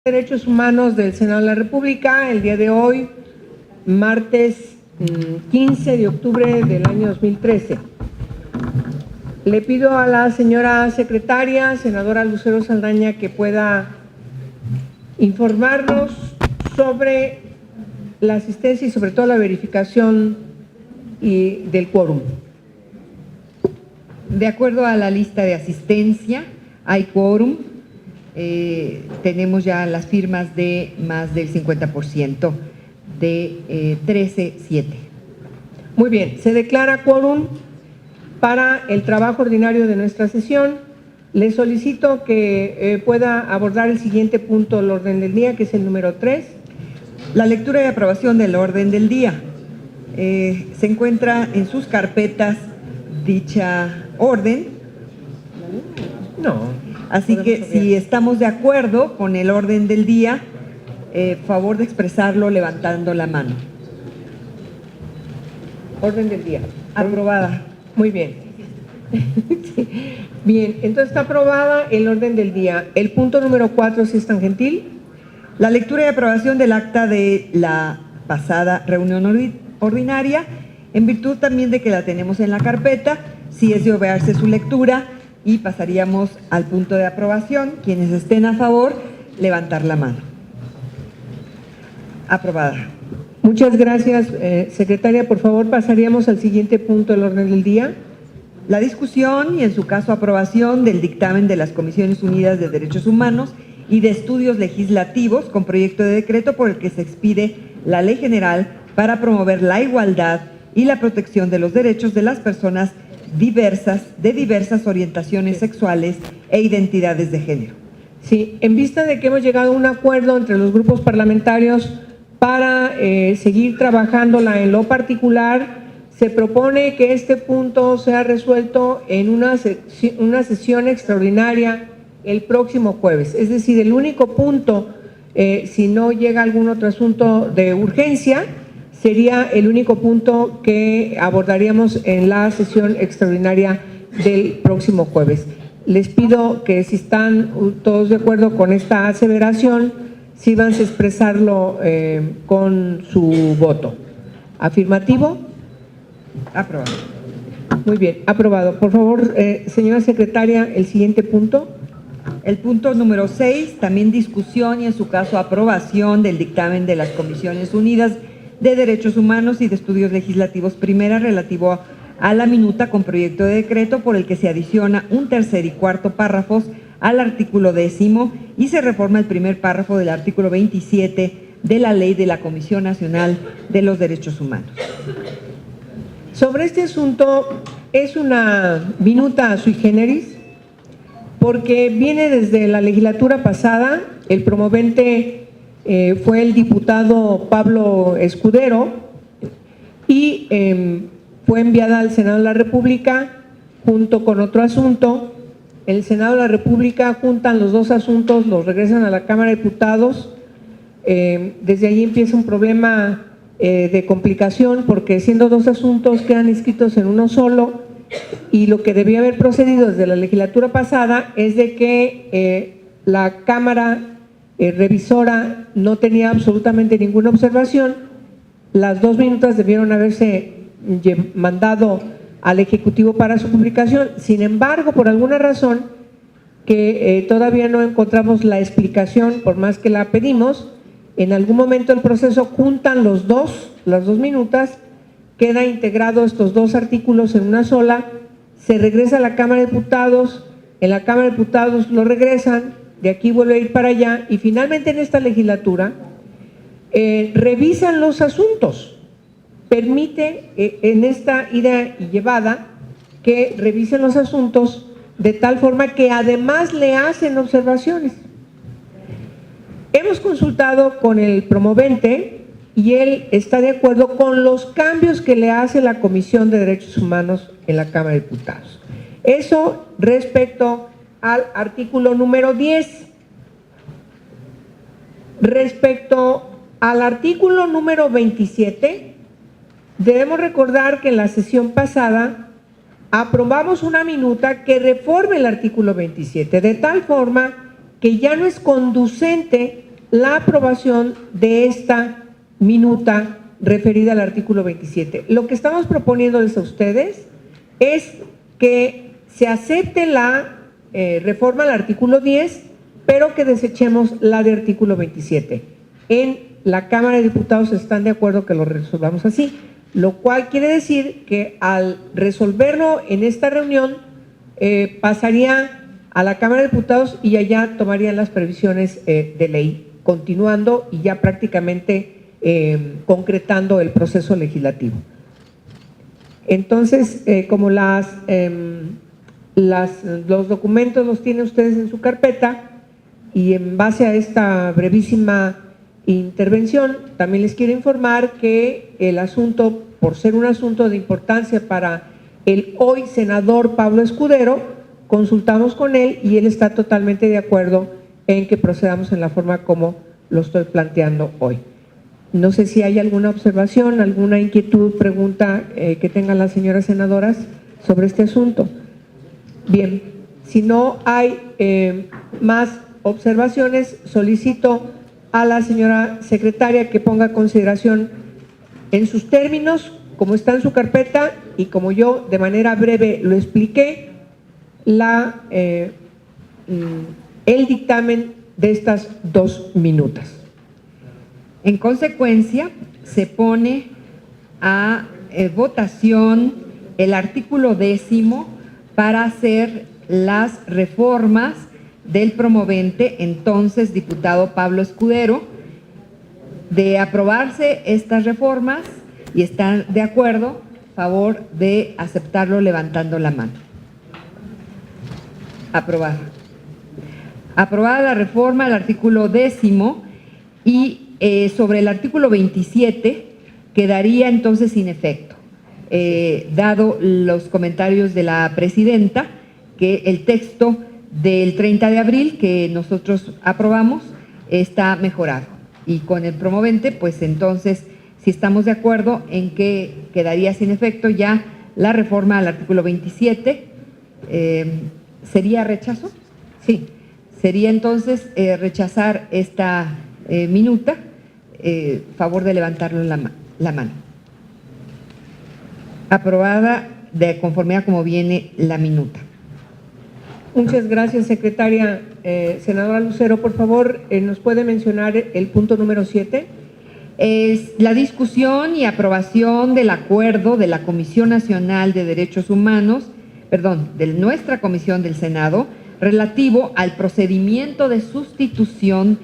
Derechos Humanos del Senado de la República, el día de hoy, martes 15 de octubre del año 2013. Le pido a la señora secretaria, senadora Lucero Saldaña, que pueda informarnos sobre la asistencia y sobre todo la verificación del quórum. De acuerdo a la lista de asistencia, hay quórum. Tenemos ya las firmas de más del 50%, de 13-7. Muy bien, se declara quórum para el trabajo ordinario de nuestra sesión. Le solicito que pueda abordar el siguiente punto del orden del día, que es el número 3. La lectura y aprobación del orden del día. Se encuentra en sus carpetas dicha orden. No. Así que si estamos de acuerdo con el orden del día, favor de expresarlo levantando la mano. Orden del día. Aprobada. Muy bien. Sí. Bien, entonces está aprobada el orden del día. El punto número 4, si es tan gentil. La lectura y aprobación del acta de la pasada reunión ordinaria, en virtud también de que la tenemos en la carpeta, si es de obviarse su lectura, y pasaríamos al punto de aprobación. Quienes estén a favor, levantar la mano. Aprobada. Muchas gracias, secretaria. Por favor, pasaríamos al siguiente punto del orden del día. La discusión y, en su caso, aprobación del dictamen de las Comisiones Unidas de Derechos Humanos y de Estudios Legislativos con proyecto de decreto por el que se expide la Ley General para promover la igualdad y la protección de los derechos de las personas de diversas orientaciones sexuales e identidades de género. Sí, en vista de que hemos llegado a un acuerdo entre los grupos parlamentarios para seguir trabajándola en lo particular, se propone que este punto sea resuelto en una sesión extraordinaria el próximo jueves. Es decir, el único punto, si no llega algún otro asunto de urgencia, sería el único punto que abordaríamos en la sesión extraordinaria del próximo jueves. Les pido que, si están todos de acuerdo con esta aseveración, sí van a expresarlo con su voto. ¿Afirmativo? Aprobado. Muy bien, aprobado. Por favor, señora secretaria, el siguiente punto. El punto número 6, también discusión y, en su caso, aprobación del dictamen de las Comisiones Unidas de Derechos Humanos y de Estudios Legislativos primera, relativo a la minuta con proyecto de decreto por el que se adiciona un tercer y cuarto párrafos al artículo 10º y se reforma el primer párrafo del artículo 27 de la Ley de la Comisión Nacional de los Derechos Humanos. Sobre este asunto es una minuta sui generis, porque viene desde la legislatura pasada. El promovente fue el diputado Pablo Escudero y fue enviada al Senado de la República junto con otro asunto. El Senado de la República juntan los dos asuntos, los regresan a la Cámara de Diputados. Desde ahí empieza un problema de complicación, porque siendo dos asuntos quedan inscritos en uno solo, y lo que debía haber procedido desde la legislatura pasada es de que la Cámara revisora no tenía absolutamente ninguna observación. Las 2 minutas debieron haberse mandado al Ejecutivo para su publicación. Sin embargo, por alguna razón que todavía no encontramos la explicación, por más que la pedimos, en algún momento del proceso juntan las 2 minutas, queda integrado estos 2 artículos en una sola, se regresa a la Cámara de Diputados, en la Cámara de Diputados lo regresan, de aquí vuelve a ir para allá, y finalmente en esta legislatura revisan los asuntos. Permite en esta ida y llevada que revisen los asuntos de tal forma que además le hacen observaciones. Hemos consultado con el promovente y él está de acuerdo con los cambios que le hace la Comisión de Derechos Humanos en la Cámara de Diputados. Eso respecto al artículo número 10. Respecto al artículo número 27, debemos recordar que en la sesión pasada aprobamos una minuta que reforme el artículo 27, de tal forma que ya no es conducente la aprobación de esta minuta referida al artículo 27. Lo que estamos proponiéndoles a ustedes es que se acepte la reforma al artículo 10, pero que desechemos la de artículo 27. En la Cámara de Diputados están de acuerdo que lo resolvamos así, lo cual quiere decir que al resolverlo en esta reunión pasaría a la Cámara de Diputados y allá tomarían las previsiones de ley, continuando y ya prácticamente concretando el proceso legislativo. Entonces, como los documentos los tienen ustedes en su carpeta y en base a esta brevísima intervención, también les quiero informar que el asunto, por ser un asunto de importancia para el hoy senador Pablo Escudero, consultamos con él y él está totalmente de acuerdo en que procedamos en la forma como lo estoy planteando hoy. No sé si hay alguna observación, alguna inquietud, pregunta que tengan las señoras senadoras sobre este asunto. Bien, si no hay más observaciones, solicito a la señora secretaria que ponga a consideración en sus términos, como está en su carpeta y como yo de manera breve lo expliqué, el dictamen de estas 2 minutas. En consecuencia, se pone a votación el artículo 10 para hacer las reformas del promovente, entonces diputado Pablo Escudero. De aprobarse estas reformas y están de acuerdo, favor de aceptarlo levantando la mano. Aprobada. Aprobada la reforma al artículo 10 y sobre el artículo 27 quedaría entonces sin efecto, dado los comentarios de la presidenta, que el texto del 30 de abril que nosotros aprobamos está mejorado. Y con el promovente, pues entonces, si estamos de acuerdo en que quedaría sin efecto ya la reforma al artículo 27, ¿sería rechazo? Sí, sería entonces rechazar esta minuta, favor de levantarlo la mano. Aprobada de conformidad como viene la minuta. Muchas gracias, secretaria. Senadora Lucero, por favor, ¿nos puede mencionar el punto número 7? Es la discusión y aprobación del acuerdo de la Comisión Nacional de Derechos Humanos, de nuestra Comisión del Senado, relativo al procedimiento de sustitución.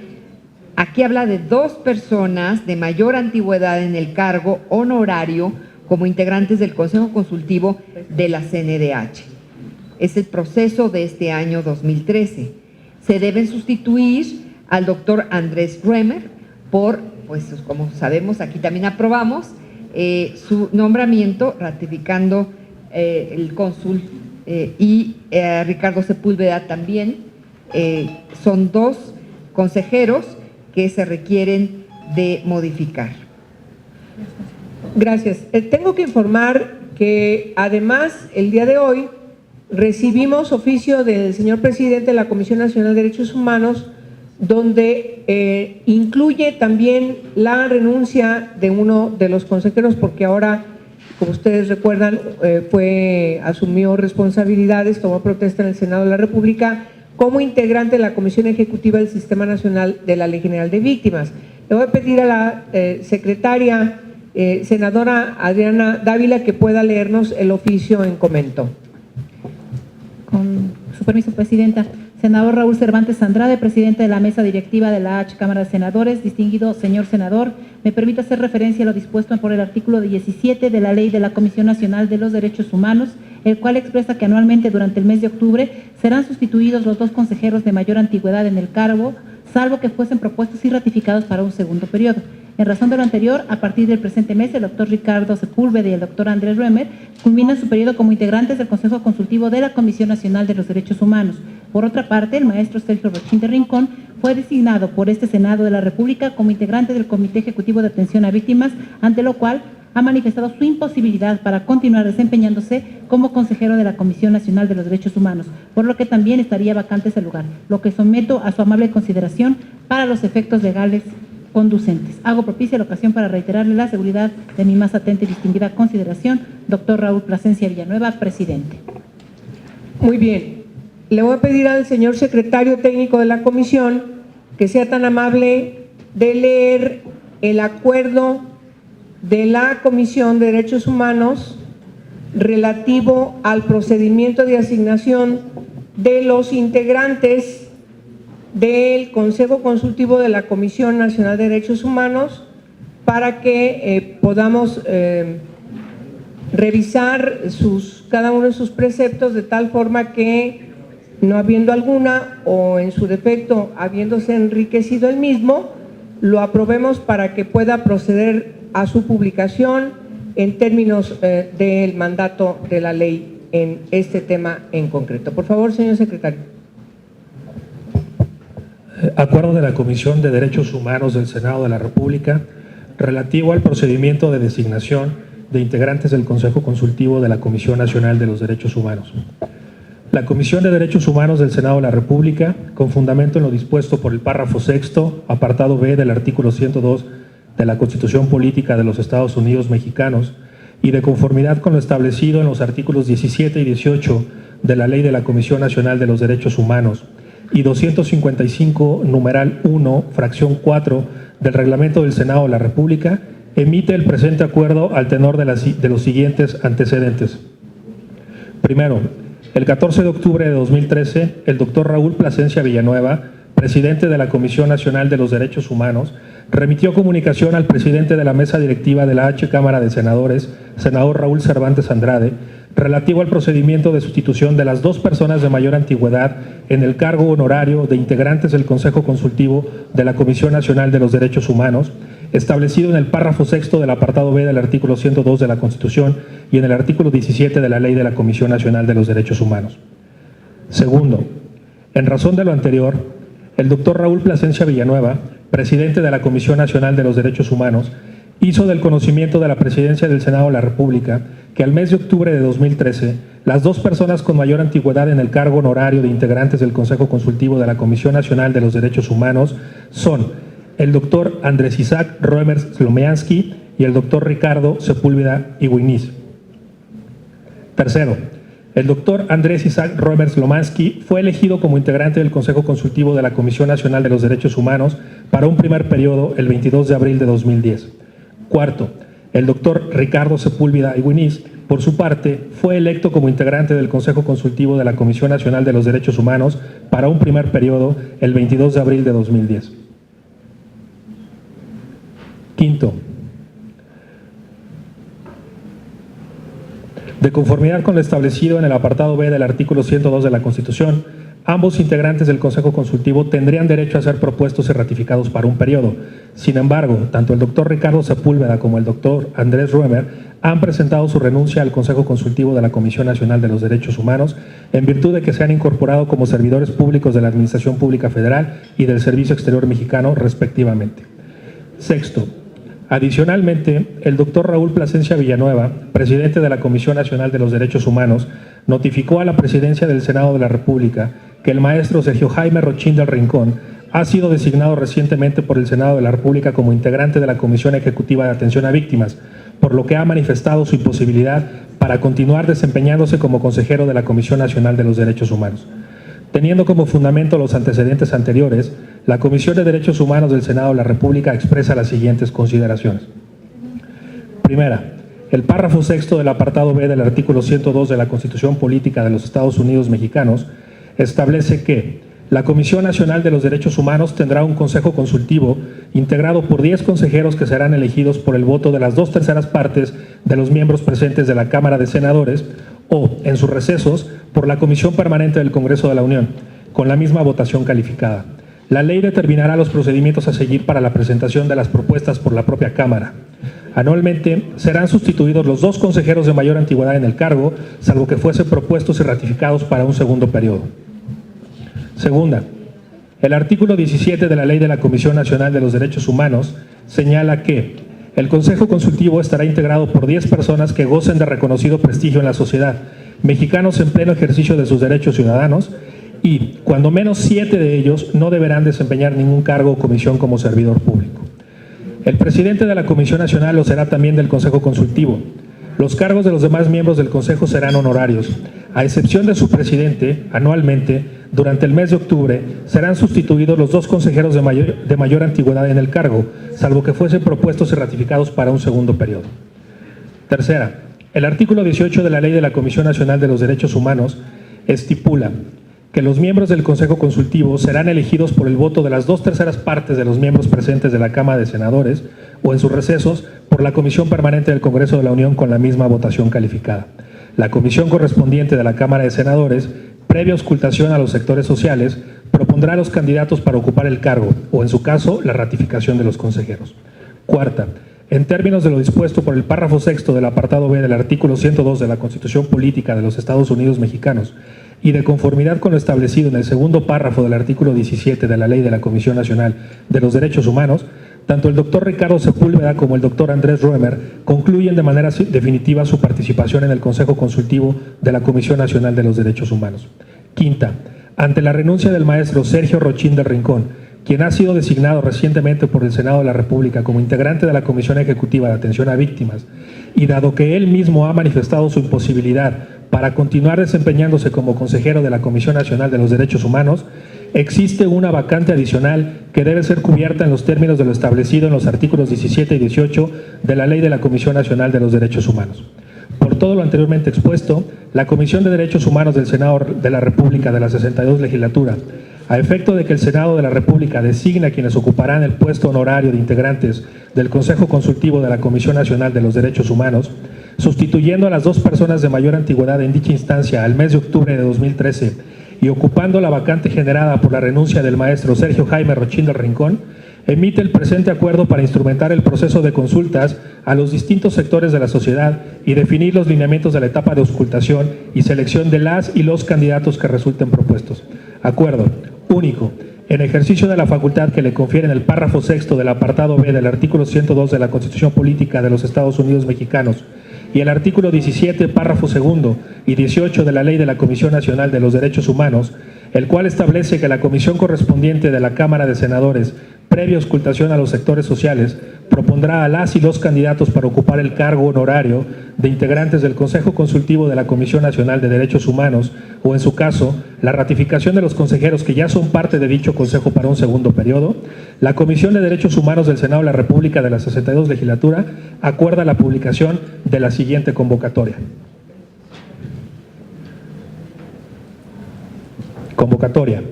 Aquí habla de 2 personas de mayor antigüedad en el cargo honorario como integrantes del Consejo Consultivo de la CNDH. Es el proceso de este año 2013. Se deben sustituir al doctor Andrés Remer por, pues como sabemos, aquí también aprobamos su nombramiento, ratificando el cónsul y Ricardo Sepúlveda también. Son 2 consejeros que se requieren de modificar. Gracias. Tengo que informar que además el día de hoy recibimos oficio del señor presidente de la Comisión Nacional de Derechos Humanos, donde incluye también la renuncia de uno de los consejeros, porque ahora, como ustedes recuerdan, asumió responsabilidades, tomó protesta en el Senado de la República como integrante de la Comisión Ejecutiva del Sistema Nacional de la Ley General de Víctimas. Le voy a pedir a la secretaria, senadora Adriana Dávila, que pueda leernos el oficio en comento. Con su permiso, presidenta. Senador Raúl Cervantes Andrade, presidente de la mesa directiva de la H Cámara de Senadores. Distinguido señor senador, me permite hacer referencia a lo dispuesto por el artículo 17 de la Ley de la Comisión Nacional de los Derechos Humanos, el cual expresa que anualmente durante el mes de octubre serán sustituidos los 2 consejeros de mayor antigüedad en el cargo, salvo que fuesen propuestos y ratificados para un segundo periodo. En razón de lo anterior, a partir del presente mes, el doctor Ricardo Sepúlveda y el doctor Andrés Remer culminan su periodo como integrantes del Consejo Consultivo de la Comisión Nacional de los Derechos Humanos. Por otra parte, el maestro Sergio Rochín de Rincón fue designado por este Senado de la República como integrante del Comité Ejecutivo de Atención a Víctimas, ante lo cual ha manifestado su imposibilidad para continuar desempeñándose como consejero de la Comisión Nacional de los Derechos Humanos, por lo que también estaría vacante ese lugar, lo que someto a su amable consideración para los efectos legales conducentes. Hago propicia la ocasión para reiterarle la seguridad de mi más atenta y distinguida consideración, doctor Raúl Plasencia Villanueva, presidente. Muy bien. Le voy a pedir al señor secretario técnico de la comisión que sea tan amable de leer el acuerdo de la Comisión de Derechos Humanos relativo al procedimiento de asignación de los integrantes del Consejo Consultivo de la Comisión Nacional de Derechos Humanos para que podamos revisar cada uno de sus preceptos de tal forma que, no habiendo alguna o en su defecto habiéndose enriquecido el mismo, lo aprobemos para que pueda proceder a su publicación en términos del mandato de la ley en este tema en concreto. Por favor, señor secretario. Acuerdo de la Comisión de Derechos Humanos del Senado de la República relativo al procedimiento de designación de integrantes del Consejo Consultivo de la Comisión Nacional de los Derechos Humanos. La Comisión de Derechos Humanos del Senado de la República, con fundamento en lo dispuesto por el párrafo sexto, apartado B del artículo 102 de la Constitución Política de los Estados Unidos Mexicanos y de conformidad con lo establecido en los artículos 17 y 18 de la Ley de la Comisión Nacional de los Derechos Humanos y 255, numeral 1, fracción 4 del Reglamento del Senado de la República, emite el presente acuerdo al tenor de los siguientes antecedentes. Primero, el 14 de octubre de 2013, el doctor Raúl Plasencia Villanueva, presidente de la Comisión Nacional de los Derechos Humanos, remitió comunicación al presidente de la mesa directiva de la H Cámara de Senadores, senador Raúl Cervantes Andrade, relativo al procedimiento de sustitución de las dos personas de mayor antigüedad en el cargo honorario de integrantes del Consejo Consultivo de la Comisión Nacional de los Derechos Humanos, establecido en el párrafo sexto del apartado B del artículo 102 de la Constitución y en el artículo 17 de la Ley de la Comisión Nacional de los Derechos Humanos. Segundo, en razón de lo anterior, el doctor Raúl Plasencia Villanueva, presidente de la Comisión Nacional de los Derechos Humanos, hizo del conocimiento de la Presidencia del Senado de la República que al mes de octubre de 2013, las dos personas con mayor antigüedad en el cargo honorario de integrantes del Consejo Consultivo de la Comisión Nacional de los Derechos Humanos son el doctor Andrés Isaac Roemer Slomiansky y el doctor Ricardo Sepúlveda Iguiniz. Tercero, el doctor Andrés Isaac Roemer Slomiansky fue elegido como integrante del Consejo Consultivo de la Comisión Nacional de los Derechos Humanos para un primer periodo el 22 de abril de 2010. Cuarto, el doctor Ricardo Sepúlveda Iguiniz, por su parte, fue electo como integrante del Consejo Consultivo de la Comisión Nacional de los Derechos Humanos para un primer periodo el 22 de abril de 2010. Quinto, de conformidad con lo establecido en el apartado B del artículo 102 de la Constitución, ambos integrantes del Consejo Consultivo tendrían derecho a ser propuestos y ratificados para un periodo. Sin embargo, tanto el doctor Ricardo Sepúlveda como el doctor Andrés Roemer han presentado su renuncia al Consejo Consultivo de la Comisión Nacional de los Derechos Humanos en virtud de que se han incorporado como servidores públicos de la Administración Pública Federal y del Servicio Exterior Mexicano, respectivamente. Sexto, adicionalmente, el doctor Raúl Plasencia Villanueva, presidente de la Comisión Nacional de los Derechos Humanos, notificó a la Presidencia del Senado de la República que el maestro Sergio Jaime Rochín del Rincón ha sido designado recientemente por el Senado de la República como integrante de la Comisión Ejecutiva de Atención a Víctimas, por lo que ha manifestado su imposibilidad para continuar desempeñándose como consejero de la Comisión Nacional de los Derechos Humanos. Teniendo como fundamento los antecedentes anteriores, la Comisión de Derechos Humanos del Senado de la República expresa las siguientes consideraciones. Primera, el párrafo sexto del apartado B del artículo 102 de la Constitución Política de los Estados Unidos Mexicanos establece que la Comisión Nacional de los Derechos Humanos tendrá un consejo consultivo integrado por 10 consejeros que serán elegidos por el voto de las 2/3 partes de los miembros presentes de la Cámara de Senadores o, en sus recesos, por la Comisión Permanente del Congreso de la Unión, con la misma votación calificada. La ley determinará los procedimientos a seguir para la presentación de las propuestas por la propia Cámara. Anualmente serán sustituidos los 2 consejeros de mayor antigüedad en el cargo, salvo que fuesen propuestos y ratificados para un segundo periodo. Segunda, el artículo 17 de la Ley de la Comisión Nacional de los Derechos Humanos señala que El Consejo Consultivo estará integrado por 10 personas que gocen de reconocido prestigio en la sociedad, mexicanos en pleno ejercicio de sus derechos ciudadanos, y, cuando menos 7 de ellos, no deberán desempeñar ningún cargo o comisión como servidor público. El presidente de la Comisión Nacional lo será también del Consejo Consultivo. Los cargos de los demás miembros del Consejo serán honorarios. A excepción de su presidente, anualmente, durante el mes de octubre, serán sustituidos los 2 consejeros de mayor antigüedad en el cargo, salvo que fuesen propuestos y ratificados para un segundo periodo. Tercera, el artículo 18 de la Ley de la Comisión Nacional de los Derechos Humanos estipula que los miembros del Consejo Consultivo serán elegidos por el voto de las 2/3 partes de los miembros presentes de la Cámara de Senadores o en sus recesos por la Comisión Permanente del Congreso de la Unión con la misma votación calificada. La comisión correspondiente de la Cámara de Senadores, previa auscultación a los sectores sociales, propondrá a los candidatos para ocupar el cargo o, en su caso, la ratificación de los consejeros. Cuarta, en términos de lo dispuesto por el párrafo 6º del apartado B del artículo 102 de la Constitución Política de los Estados Unidos Mexicanos y de conformidad con lo establecido en el segundo párrafo del artículo 17 de la Ley de la Comisión Nacional de los Derechos Humanos, tanto el doctor Ricardo Sepúlveda como el doctor Andrés Roemer concluyen de manera definitiva su participación en el Consejo Consultivo de la Comisión Nacional de los Derechos Humanos. Quinta, ante la renuncia del maestro Sergio Rochín del Rincón, quien ha sido designado recientemente por el Senado de la República como integrante de la Comisión Ejecutiva de Atención a Víctimas, y dado que él mismo ha manifestado su imposibilidad para continuar desempeñándose como consejero de la Comisión Nacional de los Derechos Humanos, existe una vacante adicional que debe ser cubierta en los términos de lo establecido en los artículos 17 y 18 de la Ley de la Comisión Nacional de los Derechos Humanos. Por todo lo anteriormente expuesto, la Comisión de Derechos Humanos del Senado de la República de la 62 legislatura, a efecto de que el Senado de la República designe a quienes ocuparán el puesto honorario de integrantes del Consejo Consultivo de la Comisión Nacional de los Derechos Humanos, sustituyendo a las 2 personas de mayor antigüedad en dicha instancia al mes de octubre de 2013 y ocupando la vacante generada por la renuncia del maestro Sergio Jaime Rochín del Rincón, emite el presente acuerdo para instrumentar el proceso de consultas a los distintos sectores de la sociedad y definir los lineamientos de la etapa de auscultación y selección de las y los candidatos que resulten propuestos. Acuerdo único. En ejercicio de la facultad que le confiere en el párrafo 6º del apartado B del artículo 102 de la Constitución Política de los Estados Unidos Mexicanos y el artículo 17, párrafo 2 y 18 de la Ley de la Comisión Nacional de los Derechos Humanos, el cual establece que la comisión correspondiente de la Cámara de Senadores, previa auscultación a los sectores sociales, propondrá a las y los candidatos para ocupar el cargo honorario de integrantes del Consejo Consultivo de la Comisión Nacional de Derechos Humanos o, en su caso, la ratificación de los consejeros que ya son parte de dicho consejo para un segundo periodo. La Comisión de Derechos Humanos del Senado de la República de la 62 legislatura acuerda la publicación de la siguiente convocatoria. Convocatoria.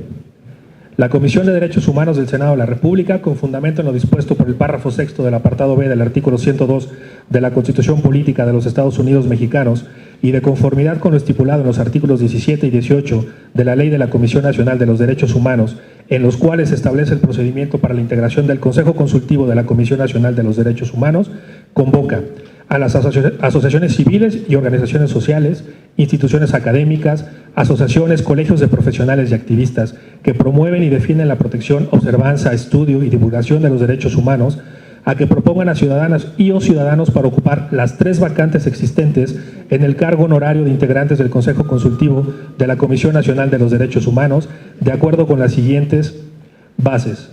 La Comisión de Derechos Humanos del Senado de la República, con fundamento en lo dispuesto por el párrafo 6º del apartado B del artículo 102 de la Constitución Política de los Estados Unidos Mexicanos y de conformidad con lo estipulado en los artículos 17 y 18 de la Ley de la Comisión Nacional de los Derechos Humanos, en los cuales se establece el procedimiento para la integración del Consejo Consultivo de la Comisión Nacional de los Derechos Humanos, convoca a las asociaciones civiles y organizaciones sociales, instituciones académicas, asociaciones, colegios de profesionales y activistas que promueven y defienden la protección, observanza, estudio y divulgación de los derechos humanos, a que propongan a ciudadanas y o ciudadanos para ocupar las 3 vacantes existentes en el cargo honorario de integrantes del Consejo Consultivo de la Comisión Nacional de los Derechos Humanos, de acuerdo con las siguientes bases.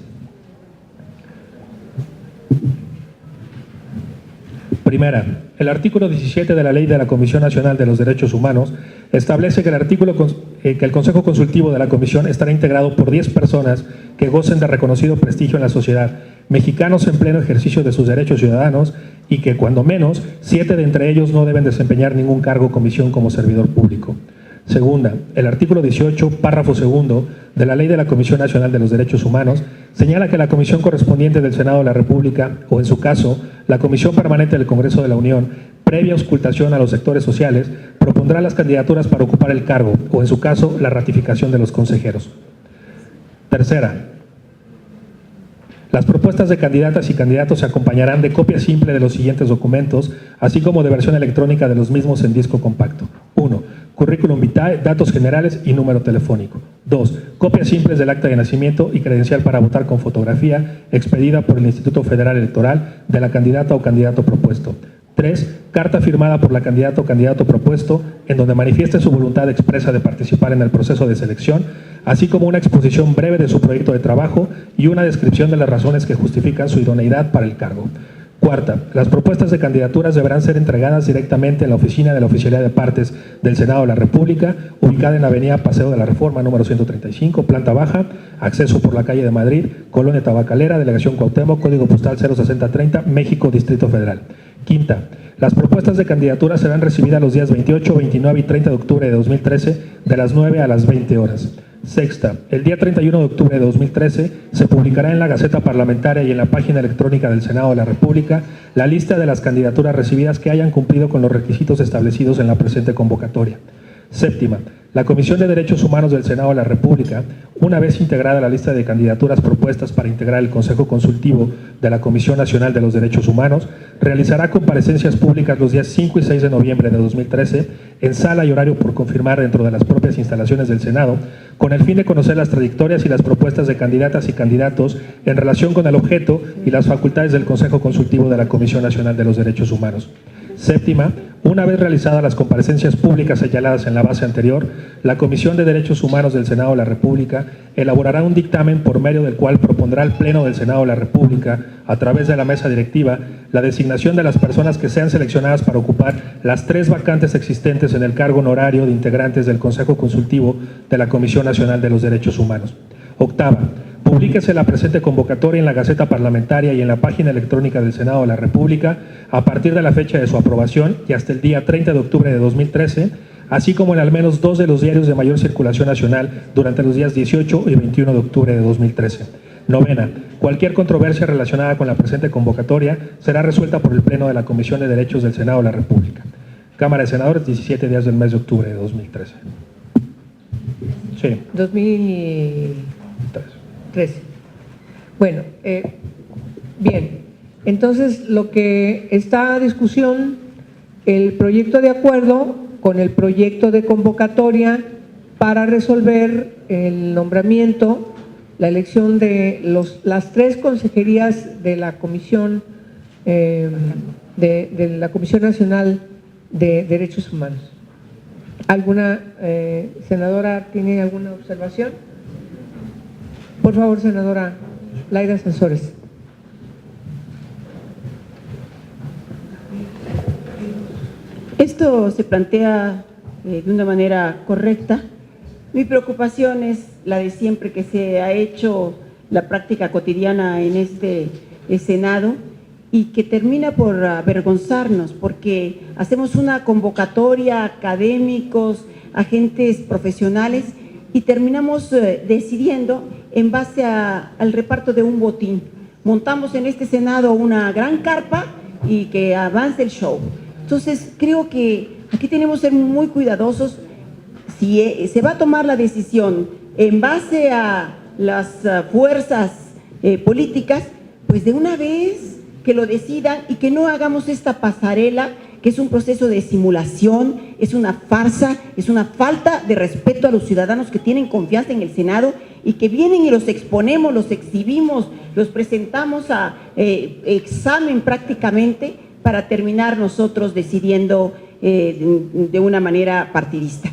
Primera, el artículo 17 de la Ley de la Comisión Nacional de los Derechos Humanos establece que el Consejo Consultivo de la Comisión estará integrado por 10 personas que gocen de reconocido prestigio en la sociedad, mexicanos en pleno ejercicio de sus derechos ciudadanos y que, cuando menos, 7 de entre ellos no deben desempeñar ningún cargo o comisión como servidor público. Segunda, el artículo 18, párrafo 2 de la Ley de la Comisión Nacional de los Derechos Humanos señala que la comisión correspondiente del Senado de la República, o en su caso, la Comisión Permanente del Congreso de la Unión, previa auscultación a los sectores sociales, propondrá las candidaturas para ocupar el cargo, o en su caso, la ratificación de los consejeros. Tercera, las propuestas de candidatas y candidatos se acompañarán de copia simple de los siguientes documentos, así como de versión electrónica de los mismos en disco compacto. 1. Currículum vitae, datos generales y número telefónico. 2. Copias simples del acta de nacimiento y credencial para votar con fotografía expedida por el Instituto Federal Electoral de la candidata o candidato propuesto. 3. Carta firmada por la candidata o candidato propuesto en donde manifieste su voluntad expresa de participar en el proceso de selección, así como una exposición breve de su proyecto de trabajo y una descripción de las razones que justifican su idoneidad para el cargo. 4. Las propuestas de candidaturas deberán ser entregadas directamente en la oficina de la Oficialía de Partes del Senado de la República, ubicada en la avenida Paseo de la Reforma, número 135, planta baja, acceso por la calle de Madrid, Colonia Tabacalera, Delegación Cuauhtémoc, código postal 06030, México, Distrito Federal. 5. Las propuestas de candidatura serán recibidas los días 28, 29 y 30 de octubre de 2013, de las 9 a las 20 horas. 6. El día 31 de octubre de 2013 se publicará en la Gaceta Parlamentaria y en la página electrónica del Senado de la República la lista de las candidaturas recibidas que hayan cumplido con los requisitos establecidos en la presente convocatoria. 7. La Comisión de Derechos Humanos del Senado de la República, una vez integrada la lista de candidaturas propuestas para integrar el Consejo Consultivo de la Comisión Nacional de los Derechos Humanos, realizará comparecencias públicas los días 5 y 6 de noviembre de 2013 en sala y horario por confirmar dentro de las propias instalaciones del Senado, con el fin de conocer las trayectorias y las propuestas de candidatas y candidatos en relación con el objeto y las facultades del Consejo Consultivo de la Comisión Nacional de los Derechos Humanos. 7. Una vez realizadas las comparecencias públicas señaladas en la base anterior, la Comisión de Derechos Humanos del Senado de la República elaborará un dictamen por medio del cual propondrá al Pleno del Senado de la República, a través de la mesa directiva, la designación de las personas que sean seleccionadas para ocupar las 3 vacantes existentes en el cargo honorario de integrantes del Consejo Consultivo de la Comisión Nacional de los Derechos Humanos. 8. Publíquese la presente convocatoria en la Gaceta Parlamentaria y en la página electrónica del Senado de la República a partir de la fecha de su aprobación y hasta el día 30 de octubre de 2013, así como en al menos 2 de los diarios de mayor circulación nacional durante los días 18 y 21 de octubre de 2013. 9. Cualquier controversia relacionada con la presente convocatoria será resuelta por el Pleno de la Comisión de Derechos del Senado de la República. Cámara de Senadores, 17 días del mes de octubre de 2013. Sí. 2013. Bueno, bien. Entonces, lo que está a discusión, el proyecto de acuerdo con el proyecto de convocatoria para resolver el nombramiento, la elección de las 3 consejerías de la Comisión de la Comisión Nacional de Derechos Humanos. ¿Alguna senadora tiene alguna observación? Por favor, senadora Laida Sansores. Esto se plantea de una manera correcta. Mi preocupación es la de siempre, que se ha hecho la práctica cotidiana en este Senado y que termina por avergonzarnos, porque hacemos una convocatoria a académicos, agentes profesionales y terminamos decidiendo en base al reparto de un botín. Montamos en este Senado una gran carpa y que avance el show. Entonces, creo que aquí tenemos que ser muy cuidadosos. Si se va a tomar la decisión en base a las fuerzas políticas, pues de una vez que lo decidan y que no hagamos esta pasarela, que es un proceso de simulación, es una farsa, es una falta de respeto a los ciudadanos que tienen confianza en el Senado y que vienen y los exponemos, los exhibimos, los presentamos a examen prácticamente para terminar nosotros decidiendo de una manera partidista.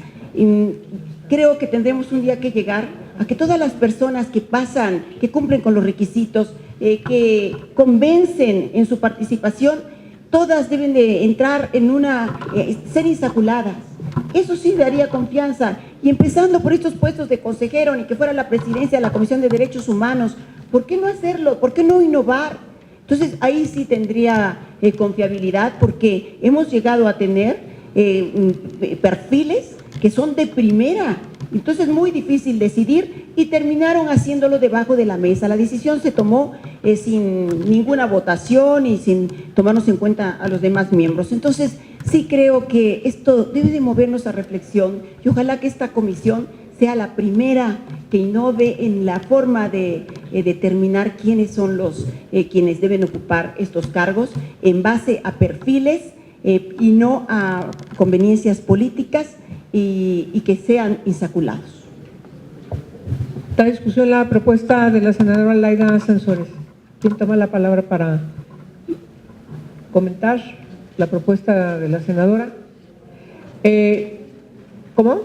Creo que tendremos un día que llegar a que todas las personas que pasan, que cumplen con los requisitos, que convencen en su participación, todas deben de entrar en ser insaculadas. Eso sí daría confianza. Y empezando por estos puestos de consejero, ni que fuera la presidencia de la Comisión de Derechos Humanos, ¿por qué no hacerlo? ¿Por qué no innovar? Entonces, ahí sí tendría confiabilidad, porque hemos llegado a tener perfiles que son de primera. Entonces, es muy difícil decidir y terminaron haciéndolo debajo de la mesa. La decisión se tomó sin ninguna votación y sin tomarnos en cuenta a los demás miembros. Entonces, sí creo que esto debe de movernos a reflexión y ojalá que esta comisión sea la primera que innove en la forma de determinar quiénes son quienes deben ocupar estos cargos en base a perfiles y no a conveniencias políticas y que sean insaculados. Está en discusión la propuesta de la senadora Laida Sansores. ¿Quién toma la palabra para comentar la propuesta de la senadora? ¿Cómo?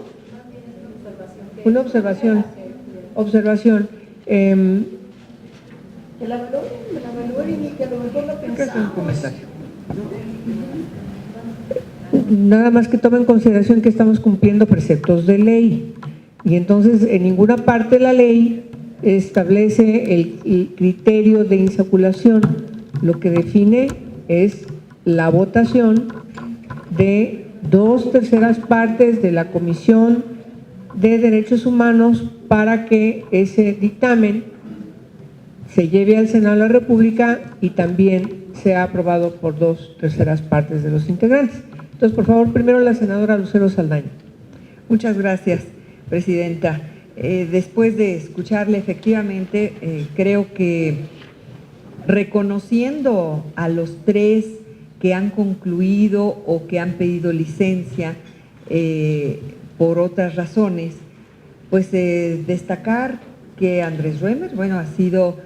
Una observación. Observación. Que la valoren y que a lo mejor lo pensamos. Nada más que tome en consideración que estamos cumpliendo preceptos de ley y entonces en ninguna parte de la ley establece el criterio de insaculación. Lo que define es la votación de 2/3 partes de la Comisión de Derechos Humanos para que ese dictamen se lleve al Senado de la República y también sea aprobado por 2/3 partes de los integrantes. Entonces, por favor, primero la senadora Lucero Saldaña. Muchas gracias, presidenta. Después de escucharle, efectivamente, creo que reconociendo a los 3 que han concluido o que han pedido licencia por otras razones, pues destacar que Andrés Roemer, bueno, ha sido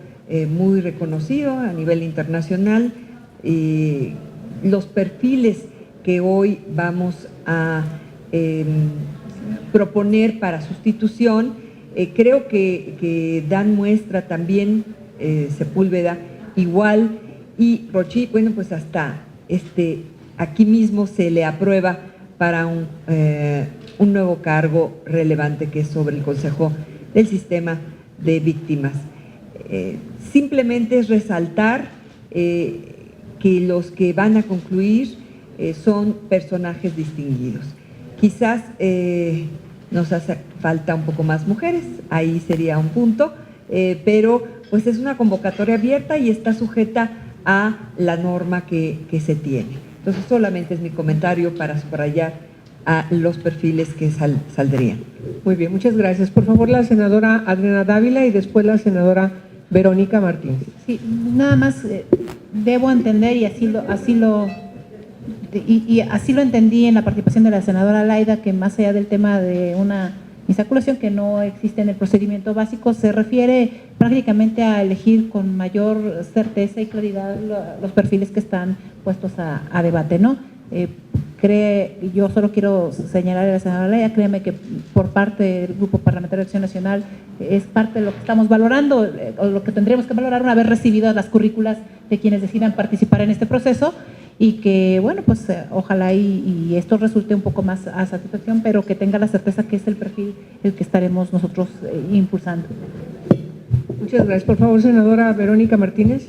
muy reconocido a nivel internacional y los perfiles que hoy vamos a proponer para sustitución, creo que dan muestra también Sepúlveda igual y Rochi, bueno, pues hasta aquí mismo se le aprueba para un nuevo cargo relevante que es sobre el Consejo del Sistema de Víctimas. Simplemente es resaltar que los que van a concluir son personajes distinguidos. Quizás nos hace falta un poco más mujeres, ahí sería un punto, pero pues es una convocatoria abierta y está sujeta a la norma que se tiene. Entonces solamente es mi comentario para subrayar a los perfiles que saldrían. Muy bien, muchas gracias. Por favor, la senadora Adriana Dávila y después la senadora Verónica Martínez. Sí, nada más debo entender y así lo entendí en la participación de la senadora Laida, que más allá del tema de una insaculación que no existe en el procedimiento básico, se refiere prácticamente a elegir con mayor certeza y claridad los perfiles que están puestos a debate, ¿no? Yo solo quiero señalar a la senadora Laida, créeme que por parte del Grupo Parlamentario de Acción Nacional es parte de lo que estamos valorando, o lo que tendríamos que valorar una vez recibidas las currículas de quienes decidan participar en este proceso, y que, bueno, pues ojalá y esto resulte un poco más a satisfacción, pero que tenga la certeza que es el perfil el que estaremos nosotros impulsando. Muchas gracias. Por favor, senadora Verónica Martínez.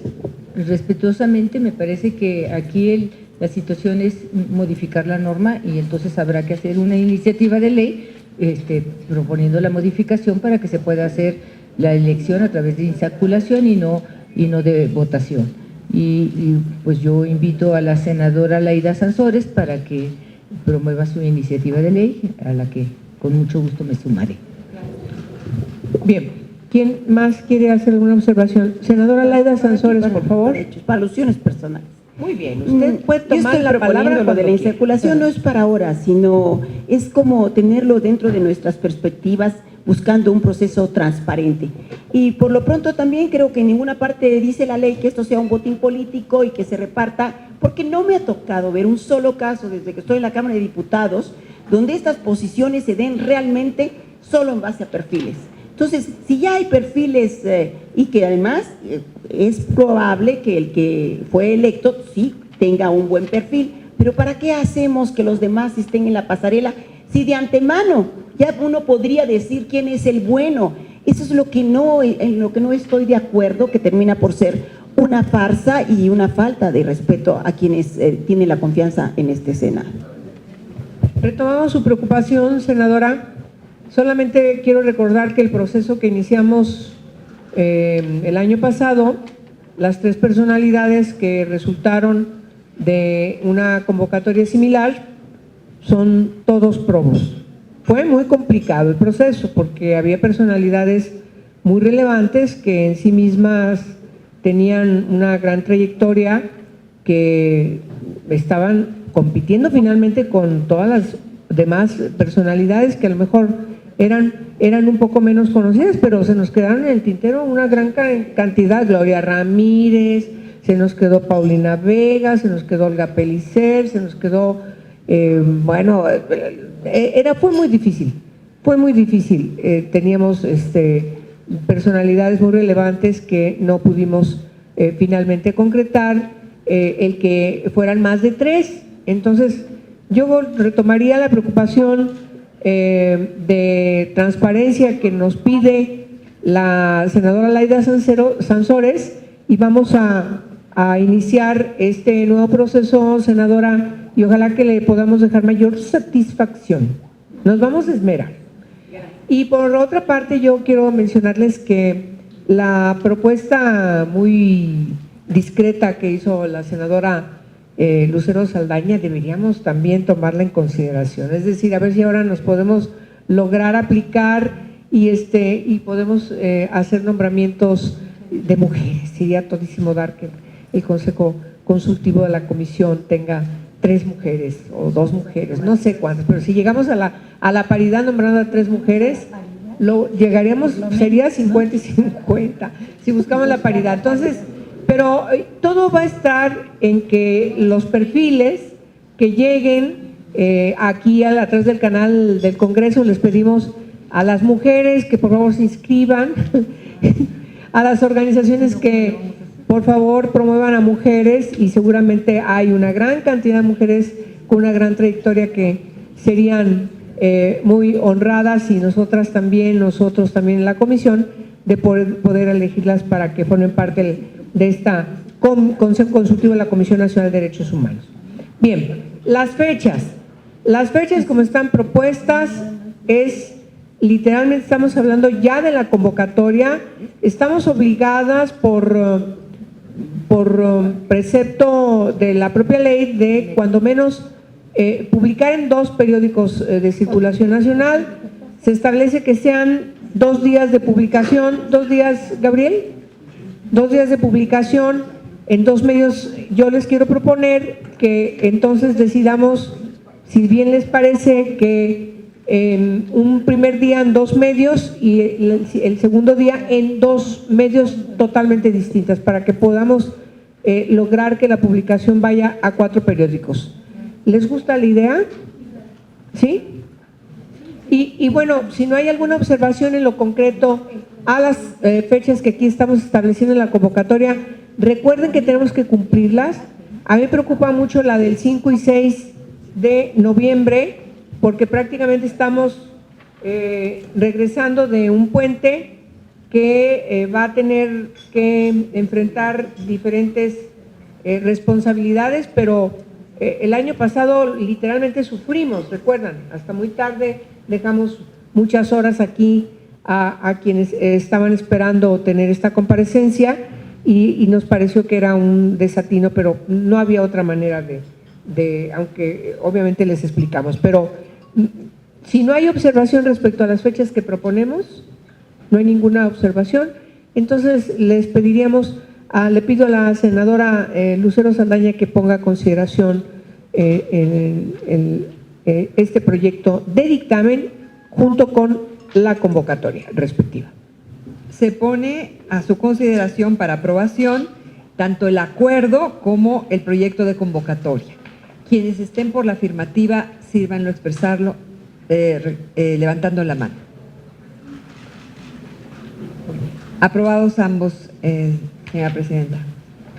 Respetuosamente, me parece que aquí la situación es modificar la norma y entonces habrá que hacer una iniciativa de ley proponiendo la modificación para que se pueda hacer la elección a través de insaculación y no de votación. Y pues yo invito a la senadora Laida Sansores para que promueva su iniciativa de ley, a la que con mucho gusto me sumaré. Bien, ¿quién más quiere hacer alguna observación? Senadora Laida Sansores, por favor. Para alusiones personales. Muy bien, usted puede Yo tomar estoy la palabra proponiendo lo de cuando la quiera. insaculación, no es para ahora, sino es como tenerlo dentro de nuestras perspectivas, buscando un proceso transparente. Y por lo pronto también creo que en ninguna parte dice la ley que esto sea un botín político y que se reparta, porque no me ha tocado ver un solo caso desde que estoy en la Cámara de Diputados donde estas posiciones se den realmente solo en base a perfiles. Entonces, si ya hay perfiles y que además es probable que el que fue electo sí tenga un buen perfil, pero ¿para qué hacemos que los demás estén en la pasarela si de antemano ya uno podría decir quién es el bueno? Eso es en lo que no estoy de acuerdo, que termina por ser una farsa y una falta de respeto a quienes tienen la confianza en este Senado. Retomamos su preocupación, senadora. Solamente quiero recordar que el proceso que iniciamos el año pasado, las 3 personalidades que resultaron de una convocatoria similar son todos probos. Fue muy complicado el proceso porque había personalidades muy relevantes que en sí mismas tenían una gran trayectoria, que estaban compitiendo finalmente con todas las demás personalidades que a lo mejor eran eran un poco menos conocidas, pero se nos quedaron en el tintero una gran cantidad. Gloria Ramírez, se nos quedó Paulina Vega, se nos quedó Olga Pellicer, se nos quedó, fue muy difícil. Teníamos personalidades muy relevantes que no pudimos finalmente concretar, el que fueran más de 3. Entonces, yo retomaría la preocupación de transparencia que nos pide la senadora Laida Sansores, y vamos a iniciar este nuevo proceso, senadora, y ojalá que le podamos dejar mayor satisfacción. Nos vamos a esmerar. Y por otra parte, yo quiero mencionarles que la propuesta muy discreta que hizo la senadora Lucero Saldaña deberíamos también tomarla en consideración, es decir, a ver si ahora nos podemos lograr aplicar y podemos hacer nombramientos de mujeres. Sería todísimo dar que el Consejo Consultivo de la Comisión tenga 3 mujeres o 2 mujeres, no sé cuántas, pero si llegamos a la paridad nombrando a 3 mujeres, llegaríamos, sería 50 y 50, si buscamos la paridad. Entonces, pero todo va a estar en que los perfiles que lleguen aquí a través del canal del Congreso, les pedimos a las mujeres que por favor se inscriban, a las organizaciones que por favor promuevan a mujeres, y seguramente hay una gran cantidad de mujeres con una gran trayectoria que serían muy honradas, y nosotros también en la comisión, de poder elegirlas para que formen parte de esta Consejo Consultivo de la Comisión Nacional de Derechos Humanos. Bien, las fechas como están propuestas literalmente estamos hablando ya de la convocatoria. Estamos obligadas por precepto de la propia ley de cuando menos publicar en 2 periódicos de circulación nacional. Se establece que sean 2 días de publicación, 2 días, Gabriel, 2 días de publicación en 2 medios. Yo les quiero proponer que entonces decidamos, si bien les parece, que un primer día en 2 medios y el segundo día en 2 medios totalmente distintas, para que podamos lograr que la publicación vaya a 4 periódicos. ¿Les gusta la idea? ¿Sí? Y bueno, si no hay alguna observación en lo concreto a las fechas que aquí estamos estableciendo en la convocatoria, recuerden que tenemos que cumplirlas. A mí me preocupa mucho la del 5 y 6 de noviembre, porque prácticamente estamos regresando de un puente que va a tener que enfrentar diferentes responsabilidades, pero el año pasado literalmente sufrimos, recuerdan, hasta muy tarde dejamos muchas horas aquí a quienes estaban esperando tener esta comparecencia, y nos pareció que era un desatino, pero no había otra manera aunque obviamente les explicamos. Pero si no hay observación respecto a las fechas que proponemos, no hay ninguna observación, entonces les pediríamos, le pido a la senadora Lucero Saldaña que ponga a consideración este proyecto de dictamen junto con la convocatoria respectiva. Se pone a su consideración para aprobación tanto el acuerdo como el proyecto de convocatoria. Quienes estén por la afirmativa, sírvanlo a expresarlo levantando la mano. Aprobados ambos, señora presidenta.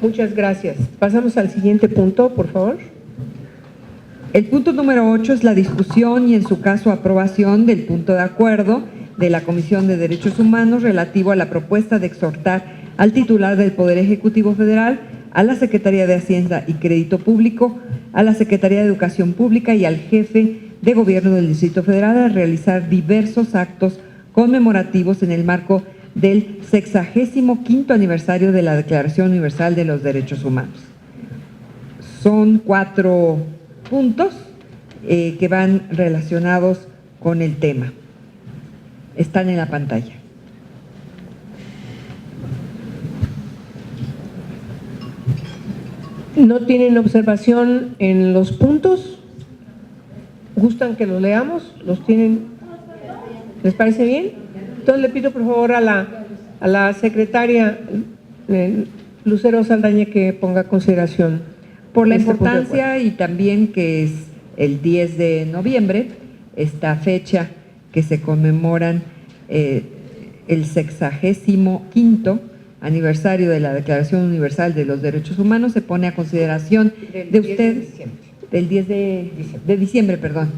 Muchas gracias. Pasamos al siguiente punto, por favor. El punto número 8 es la discusión y, en su caso, aprobación del punto de acuerdo de la Comisión de Derechos Humanos relativo a la propuesta de exhortar al titular del Poder Ejecutivo Federal, a la Secretaría de Hacienda y Crédito Público, a la Secretaría de Educación Pública y al jefe de Gobierno del Distrito Federal a realizar diversos actos conmemorativos en el marco del 65º aniversario de la Declaración Universal de los Derechos Humanos. Son 4 puntos que van relacionados con el tema. Están en la pantalla. ¿No tienen observación en los puntos? ¿Gustan que los leamos? ¿Los tienen? ¿Les parece bien? Entonces le pido por favor a la secretaria Lucero Saldaña que ponga a consideración. Por la este punto de importancia y también que es el 10 de noviembre, esta fecha que se conmemoran el 65º aniversario de la Declaración Universal de los Derechos Humanos, se pone a consideración de ustedes. Del 10 de diciembre, perdón.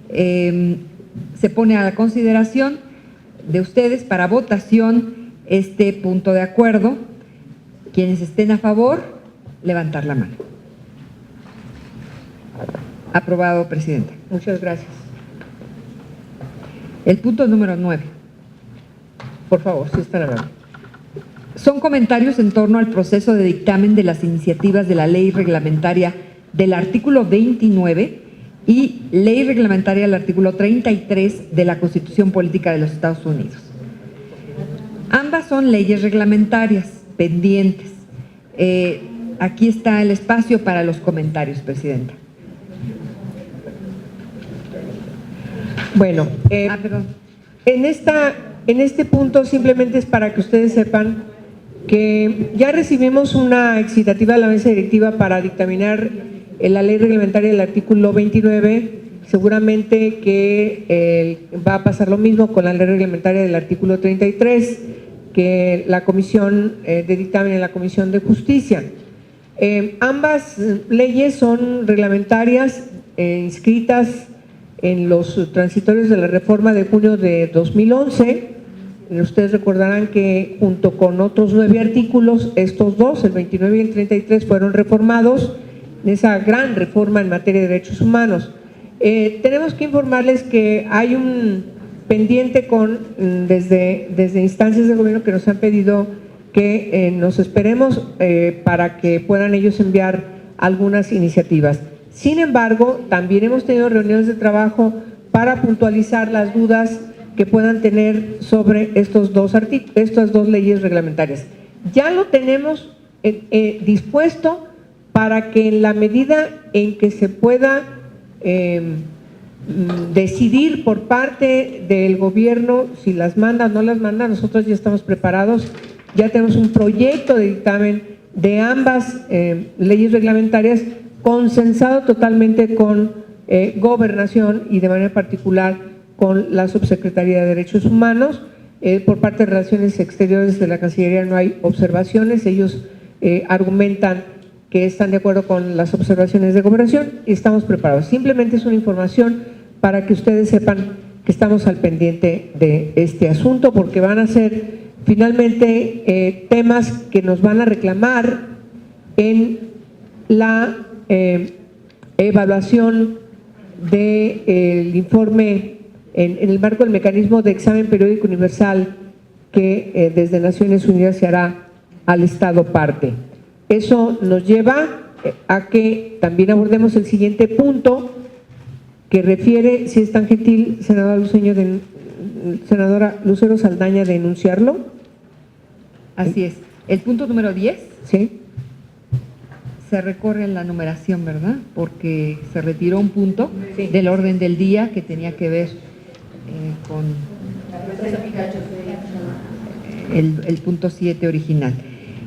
Se pone a la consideración de ustedes para votación este punto de acuerdo. Quienes estén a favor, levantar la mano. Aprobado, Presidenta. Muchas gracias. El punto número 9. Por favor, si están hablando. Son comentarios en torno al proceso de dictamen de las iniciativas de la ley reglamentaria del artículo 29 y ley reglamentaria del artículo 33 de la Constitución Política de los Estados Unidos. Ambas son leyes reglamentarias pendientes. Aquí está el espacio para los comentarios, Presidenta. Bueno, Perdón. en este punto simplemente es para que ustedes sepan que ya recibimos una excitativa de la mesa directiva para dictaminar la ley reglamentaria del artículo 29. Seguramente que va a pasar lo mismo con la ley reglamentaria del artículo 33, que la comisión de dictamen en la Comisión de Justicia. Ambas leyes son reglamentarias inscritas en los transitorios de la reforma de junio de 2011. Ustedes recordarán que junto con otros 9 artículos, estos dos, el 29 y el 33, fueron reformados en esa gran reforma en materia de derechos humanos. Tenemos que informarles que hay un pendiente desde instancias del gobierno que nos han pedido que nos esperemos para que puedan ellos enviar algunas iniciativas. Sin embargo, también hemos tenido reuniones de trabajo para puntualizar las dudas que puedan tener sobre estas dos leyes reglamentarias. Ya lo tenemos dispuesto para que en la medida en que se pueda decidir por parte del gobierno si las manda o no las manda, nosotros ya estamos preparados, ya tenemos un proyecto de dictamen de ambas leyes reglamentarias consensado totalmente con Gobernación y de manera particular con la Subsecretaría de Derechos Humanos. Por parte de Relaciones Exteriores de la Cancillería no hay observaciones, ellos argumentan que están de acuerdo con las observaciones de Gobernación y estamos preparados. Simplemente es una información para que ustedes sepan que estamos al pendiente de este asunto, porque van a ser finalmente temas que nos van a reclamar en la evaluación del informe en el marco del mecanismo de examen periódico universal que desde Naciones Unidas se hará al Estado parte. Eso nos lleva a que también abordemos el siguiente punto que refiere, si es tan gentil, senadora Lucero Saldaña, de enunciarlo. Así es. El punto número 10. Sí. Se recorre en la numeración, ¿verdad? Porque se retiró un punto del orden del día que tenía que ver con el punto 7 original.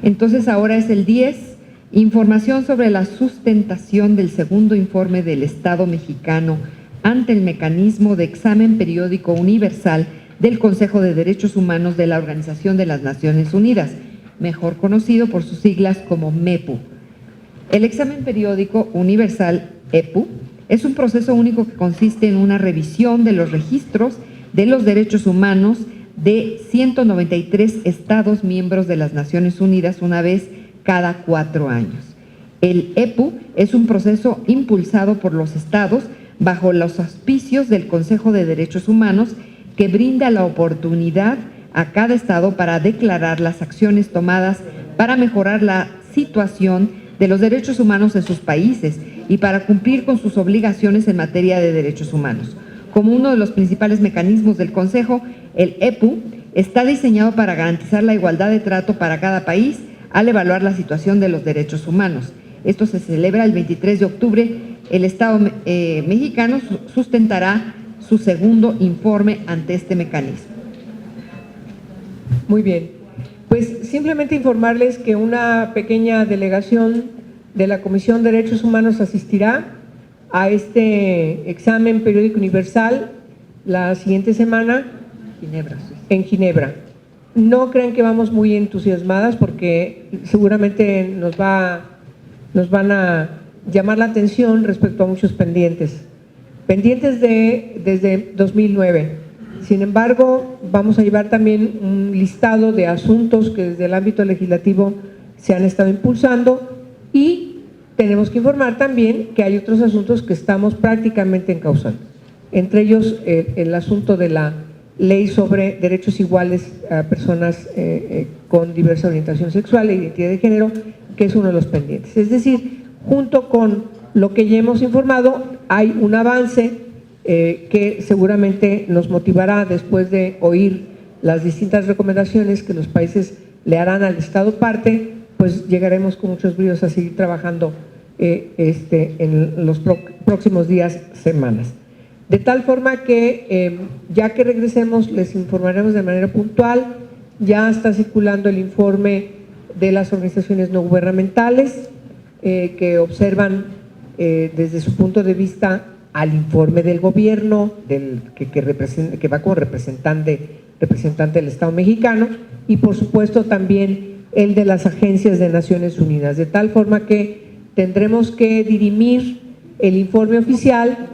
Entonces ahora es el 10, información sobre la sustentación del segundo informe del Estado mexicano ante el mecanismo de examen periódico universal del Consejo de Derechos Humanos de la Organización de las Naciones Unidas, mejor conocido por sus siglas como MEPU. El examen periódico universal, EPU, es un proceso único que consiste en una revisión de los registros de los derechos humanos de 193 estados miembros de las Naciones Unidas una vez cada 4 años. El EPU es un proceso impulsado por los estados bajo los auspicios del Consejo de Derechos Humanos que brinda la oportunidad a cada estado para declarar las acciones tomadas para mejorar la situación de los derechos humanos en sus países y para cumplir con sus obligaciones en materia de derechos humanos. Como uno de los principales mecanismos del Consejo, el EPU está diseñado para garantizar la igualdad de trato para cada país al evaluar la situación de los derechos humanos. Esto se celebra el 23 de octubre. El Estado mexicano sustentará su segundo informe ante este mecanismo. Muy bien. Pues simplemente informarles que una pequeña delegación de la Comisión de Derechos Humanos asistirá a este examen periódico universal la siguiente semana Ginebra, sí. en Ginebra. No crean que vamos muy entusiasmadas porque seguramente nos van a llamar la atención respecto a muchos pendientes desde 2009. Sin embargo, vamos a llevar también un listado de asuntos que desde el ámbito legislativo se han estado impulsando y tenemos que informar también que hay otros asuntos que estamos prácticamente encauzando. Entre ellos, el asunto de la ley sobre derechos iguales a personas con diversa orientación sexual e identidad de género, que es uno de los pendientes. Es decir, junto con lo que ya hemos informado, hay un avance que seguramente nos motivará después de oír las distintas recomendaciones que los países le harán al Estado parte, pues llegaremos con muchos bríos a seguir trabajando en los próximos días, semanas. De tal forma que ya que regresemos les informaremos de manera puntual. Ya está circulando el informe de las organizaciones no gubernamentales que observan desde su punto de vista al informe del gobierno que va como representante del Estado mexicano y por supuesto también el de las agencias de Naciones Unidas, de tal forma que tendremos que dirimir el informe oficial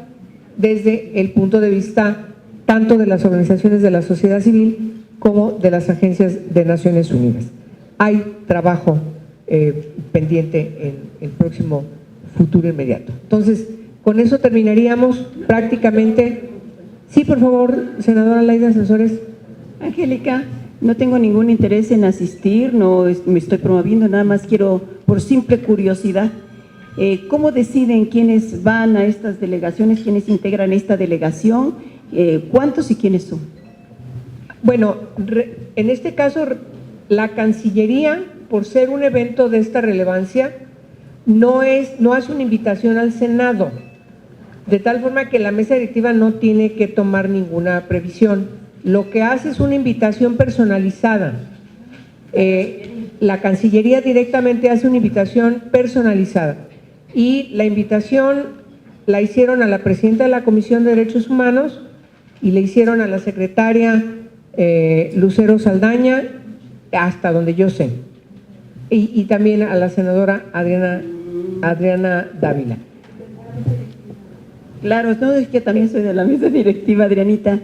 desde el punto de vista tanto de las organizaciones de la sociedad civil como de las agencias de Naciones Unidas. Hay trabajo pendiente en el próximo futuro inmediato. Entonces, con eso terminaríamos prácticamente. Sí, por favor, senadora Laida Sansores. Angélica, no tengo ningún interés en asistir, no me estoy promoviendo, nada más quiero, por simple curiosidad, ¿cómo deciden quiénes van a estas delegaciones, quiénes integran esta delegación, cuántos y quiénes son? Bueno, en este caso, la Cancillería, por ser un evento de esta relevancia, no hace una invitación al Senado, de tal forma que la mesa directiva no tiene que tomar ninguna previsión. Lo que hace es una invitación personalizada. La Cancillería directamente hace una invitación personalizada y la invitación la hicieron a la presidenta de la Comisión de Derechos Humanos y le hicieron a la secretaria Lucero Saldaña, hasta donde yo sé, y también a la senadora Adriana Dávila. Claro, no, es que también soy de la mesa directiva, Adrianita,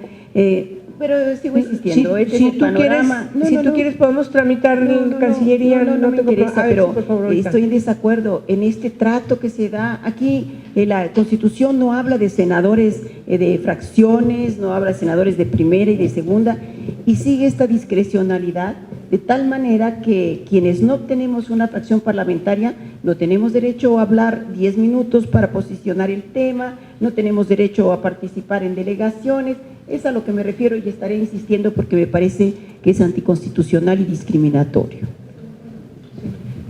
pero sigo insistiendo. Si tú quieres podemos tramitar en Cancillería. No me interesa, pero por favor, estoy en desacuerdo en este trato que se da aquí. La Constitución no habla de senadores de fracciones, no habla de senadores de primera y de segunda, y sigue esta discrecionalidad de tal manera que quienes no tenemos una fracción parlamentaria no tenemos derecho a hablar 10 minutos para posicionar el tema, no tenemos derecho a participar en delegaciones. Es a lo que me refiero y estaré insistiendo porque me parece que es anticonstitucional y discriminatorio.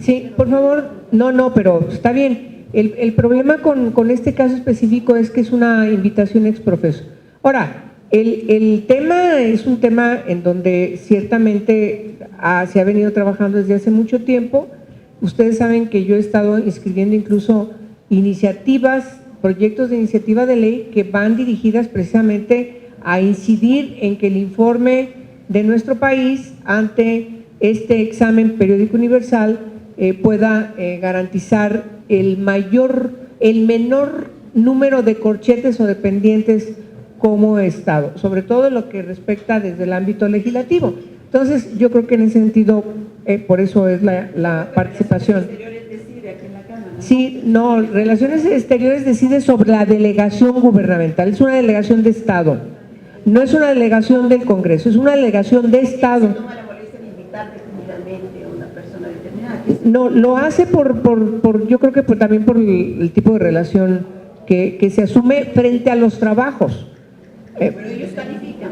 Sí, por favor, no, pero está bien. El problema con este caso específico es que es una invitación ex profeso. Ahora, el tema es un tema en donde ciertamente se ha venido trabajando desde hace mucho tiempo. Ustedes saben que yo he estado inscribiendo incluso proyectos de iniciativa de ley que van dirigidas precisamente a incidir en que el informe de nuestro país ante este examen periódico universal pueda garantizar el menor número de corchetes o de pendientes como Estado, sobre todo lo que respecta desde el ámbito legislativo. Entonces, yo creo que en ese sentido, por eso es la participación. Sí, no, Relaciones Exteriores decide sobre la delegación gubernamental, es una delegación de Estado, no es una delegación del Congreso, es una delegación de Estado. No me la molesta invitar definitivamente a una persona determinada. No, lo hace yo creo que también por el tipo de relación que se asume frente a los trabajos. Pero ellos califican.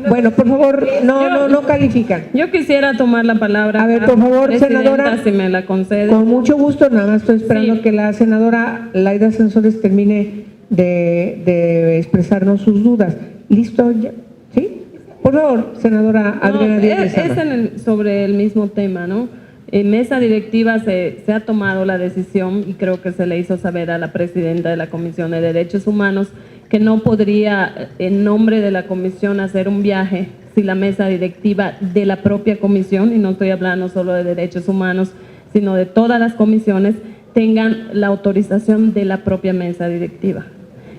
Bueno, por favor, no califican. Yo quisiera tomar la palabra. A ver, por favor, Presidenta, senadora. si me la concede. Con mucho gusto, nada más estoy esperando Sí. que la senadora Laida Sansores termine de expresarnos sus dudas. ¿Listo? Ya? ¿Sí? Por favor, senadora Adriana Díaz de Sama. Sobre el mismo tema, ¿no? En mesa directiva se ha tomado la decisión y creo que se le hizo saber a la presidenta de la Comisión de Derechos Humanos que no podría en nombre de la comisión hacer un viaje si la mesa directiva de la propia comisión, y no estoy hablando solo de derechos humanos, sino de todas las comisiones, tengan la autorización de la propia mesa directiva.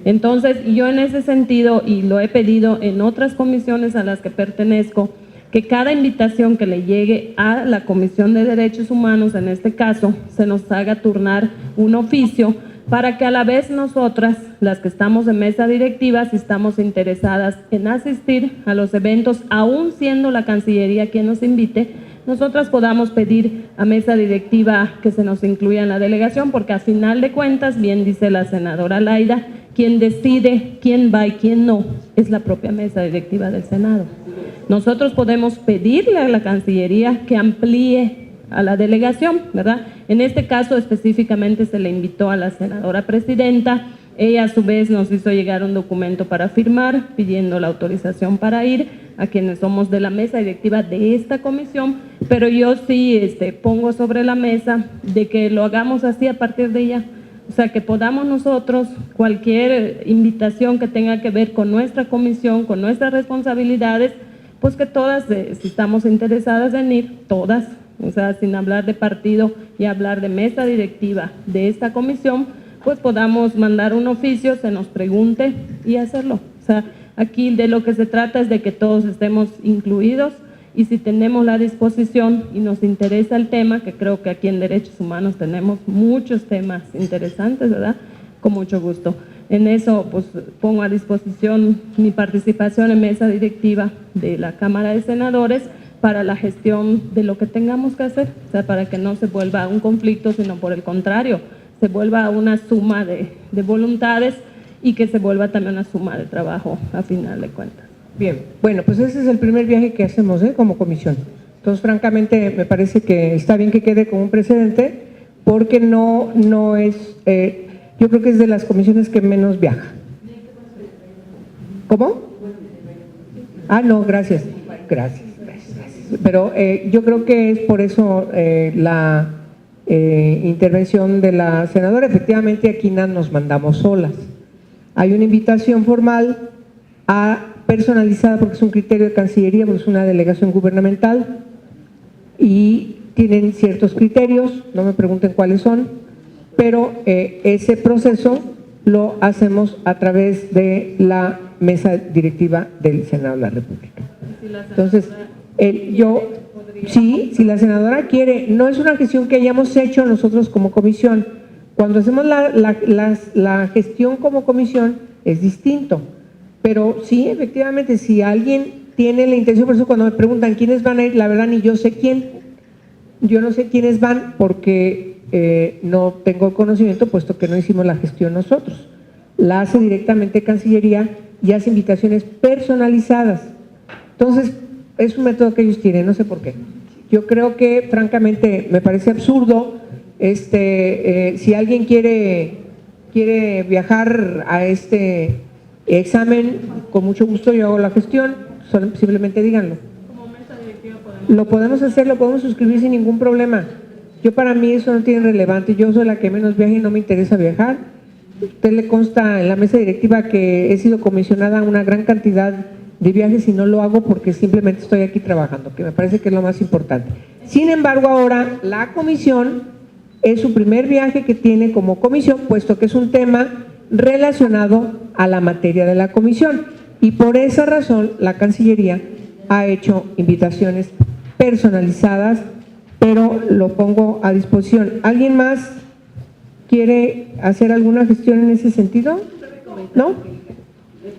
Entonces, yo en ese sentido, y lo he pedido en otras comisiones a las que pertenezco, que cada invitación que le llegue a la Comisión de Derechos Humanos, en este caso, se nos haga turnar un oficio para que a la vez nosotras, las que estamos en mesa directiva, si estamos interesadas en asistir a los eventos, aún siendo la Cancillería quien nos invite, nosotras podamos pedir a mesa directiva que se nos incluya en la delegación, porque a final de cuentas, bien dice la senadora Laida, quien decide quién va y quién no es la propia mesa directiva del Senado. Nosotros podemos pedirle a la Cancillería que amplíe a la delegación, ¿verdad? En este caso específicamente se le invitó a la senadora presidenta. Ella a su vez nos hizo llegar un documento para firmar, pidiendo la autorización para ir a quienes somos de la mesa directiva de esta comisión, pero yo sí pongo sobre la mesa de que lo hagamos así a partir de ya. O sea, que podamos nosotros, cualquier invitación que tenga que ver con nuestra comisión, con nuestras responsabilidades, pues que todas, si estamos interesadas en ir, todas, o sea, sin hablar de partido y hablar de mesa directiva de esta comisión, pues podamos mandar un oficio, se nos pregunte y hacerlo. O sea, aquí de lo que se trata es de que todos estemos incluidos, y si tenemos la disposición y nos interesa el tema, que creo que aquí en Derechos Humanos tenemos muchos temas interesantes, ¿verdad? Con mucho gusto. En eso, pues, pongo a disposición mi participación en mesa directiva de la Cámara de Senadores para la gestión de lo que tengamos que hacer, o sea, para que no se vuelva un conflicto, sino por el contrario, se vuelva una suma de voluntades y que se vuelva también una suma de trabajo a final de cuentas. Bien, bueno, pues ese es el primer viaje que hacemos como comisión. Entonces, francamente, me parece que está bien que quede como un precedente, porque no es, yo creo que es de las comisiones que menos viaja. ¿Cómo? Ah, no, gracias. Pero yo creo que es por eso la intervención de la senadora. Efectivamente, aquí no nos mandamos solas. Hay una invitación formal personalizada, porque es un criterio de Cancillería, porque es una delegación gubernamental y tienen ciertos criterios, no me pregunten cuáles son, pero ese proceso lo hacemos a través de la mesa directiva del Senado de la República. Entonces, si la senadora quiere, no es una gestión que hayamos hecho nosotros como comisión. Cuando hacemos la gestión como comisión es distinto. Pero sí, efectivamente, si alguien tiene la intención, por eso cuando me preguntan quiénes van a ir, la verdad ni yo sé quién, yo no sé quiénes van porque no tengo conocimiento, puesto que no hicimos la gestión nosotros. La hace directamente Cancillería y hace invitaciones personalizadas. Entonces, es un método que ellos tienen, no sé por qué. Yo creo que, francamente, me parece absurdo, si alguien quiere viajar a este examen, con mucho gusto yo hago la gestión, simplemente díganlo. Lo podemos hacer, lo podemos suscribir sin ningún problema. Para mí eso no tiene relevante, yo soy la que menos viaja y no me interesa viajar. Usted le consta en la mesa directiva que he sido comisionada a una gran cantidad de viajes y no lo hago porque simplemente estoy aquí trabajando, que me parece que es lo más importante. Sin embargo, ahora la comisión es su primer viaje que tiene como comisión, puesto que es un tema relacionado a la materia de la comisión, y por esa razón la Cancillería ha hecho invitaciones personalizadas, pero lo pongo a disposición. ¿Alguien más quiere hacer alguna gestión en ese sentido? ¿No?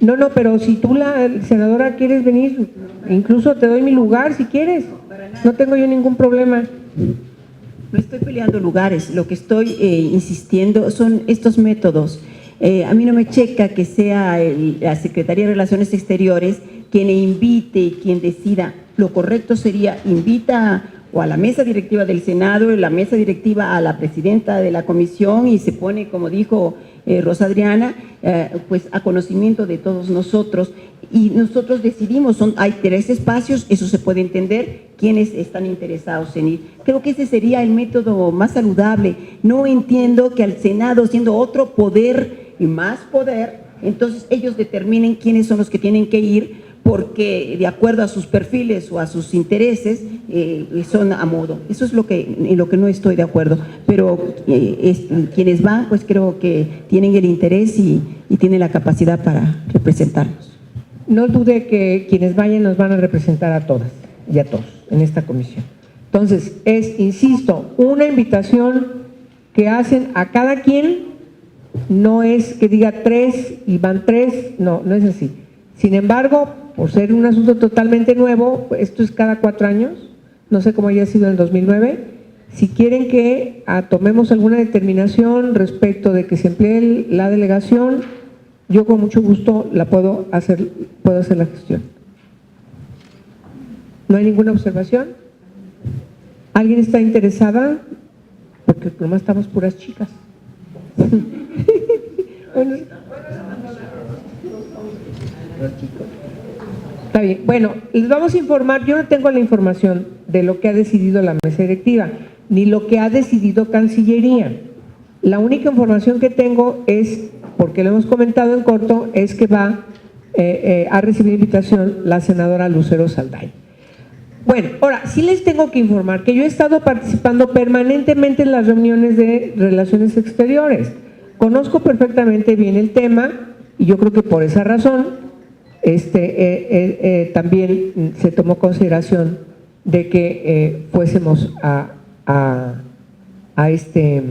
No, pero si tú, la senadora, quieres venir, incluso te doy mi lugar si quieres, no tengo yo ningún problema. No estoy peleando lugares, lo que estoy insistiendo son estos métodos. A mí no me checa que sea la Secretaría de Relaciones Exteriores quien invite y quien decida. Lo correcto sería invita o a la mesa directiva del Senado, la mesa directiva a la presidenta de la comisión y se pone, como dijo Rosa Adriana, pues a conocimiento de todos nosotros y nosotros decidimos, hay 3 espacios, eso se puede entender, quienes están interesados en ir. Creo que ese sería el método más saludable. No entiendo que al Senado, siendo otro poder y más poder, entonces ellos determinen quiénes son los que tienen que ir, porque de acuerdo a sus perfiles o a sus intereses son a modo. Eso es en lo que no estoy de acuerdo, pero quienes van pues creo que tienen el interés y tienen la capacidad para representarnos. No dude que quienes vayan nos van a representar a todas y a todos en esta comisión. Entonces, insisto, una invitación que hacen a cada quien, no es que diga 3 y van 3, no es así. Sin embargo, por ser un asunto totalmente nuevo, esto es cada 4 años, no sé cómo haya sido en el 2009, si quieren que tomemos alguna determinación respecto de que se emplee la delegación, yo con mucho gusto puedo hacer la gestión. ¿No hay ninguna observación? ¿Alguien está interesada? Porque nomás estamos puras chicas. Bueno, está bien. Bueno, les vamos a informar. Yo no tengo la información de lo que ha decidido la mesa directiva, ni lo que ha decidido Cancillería. La única información que tengo es, porque lo hemos comentado en corto, es que va a recibir invitación la senadora Lucero Saldaña. Bueno, ahora, sí les tengo que informar que yo he estado participando permanentemente en las reuniones de Relaciones Exteriores. Conozco perfectamente bien el tema y yo creo que por esa razón también se tomó consideración de que fuésemos a este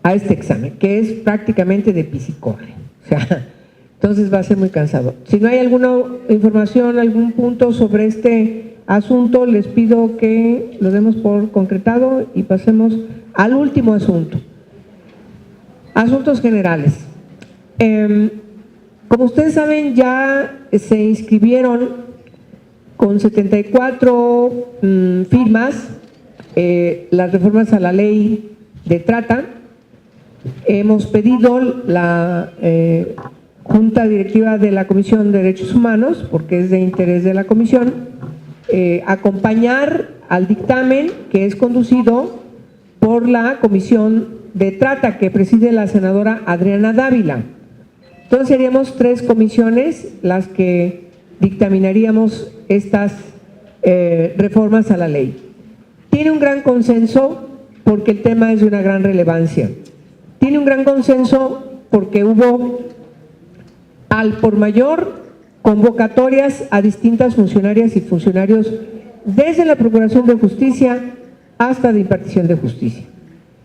examen, que es prácticamente de pisicorre. O sea, entonces va a ser muy cansado. Si no hay alguna información, algún punto sobre este asunto, les pido que lo demos por concretado y pasemos al último asunto. Asuntos generales. Como ustedes saben, ya se inscribieron con 74 firmas las reformas a la ley de trata. Hemos pedido la Junta Directiva de la Comisión de Derechos Humanos, porque es de interés de la Comisión, acompañar al dictamen que es conducido por la Comisión de Trata que preside la senadora Adriana Dávila. Entonces seríamos 3 comisiones las que dictaminaríamos estas reformas a la ley. Tiene un gran consenso porque el tema es de una gran relevancia. Tiene un gran consenso porque hubo al por mayor convocatorias a distintas funcionarias y funcionarios desde la Procuración de Justicia hasta la impartición de justicia.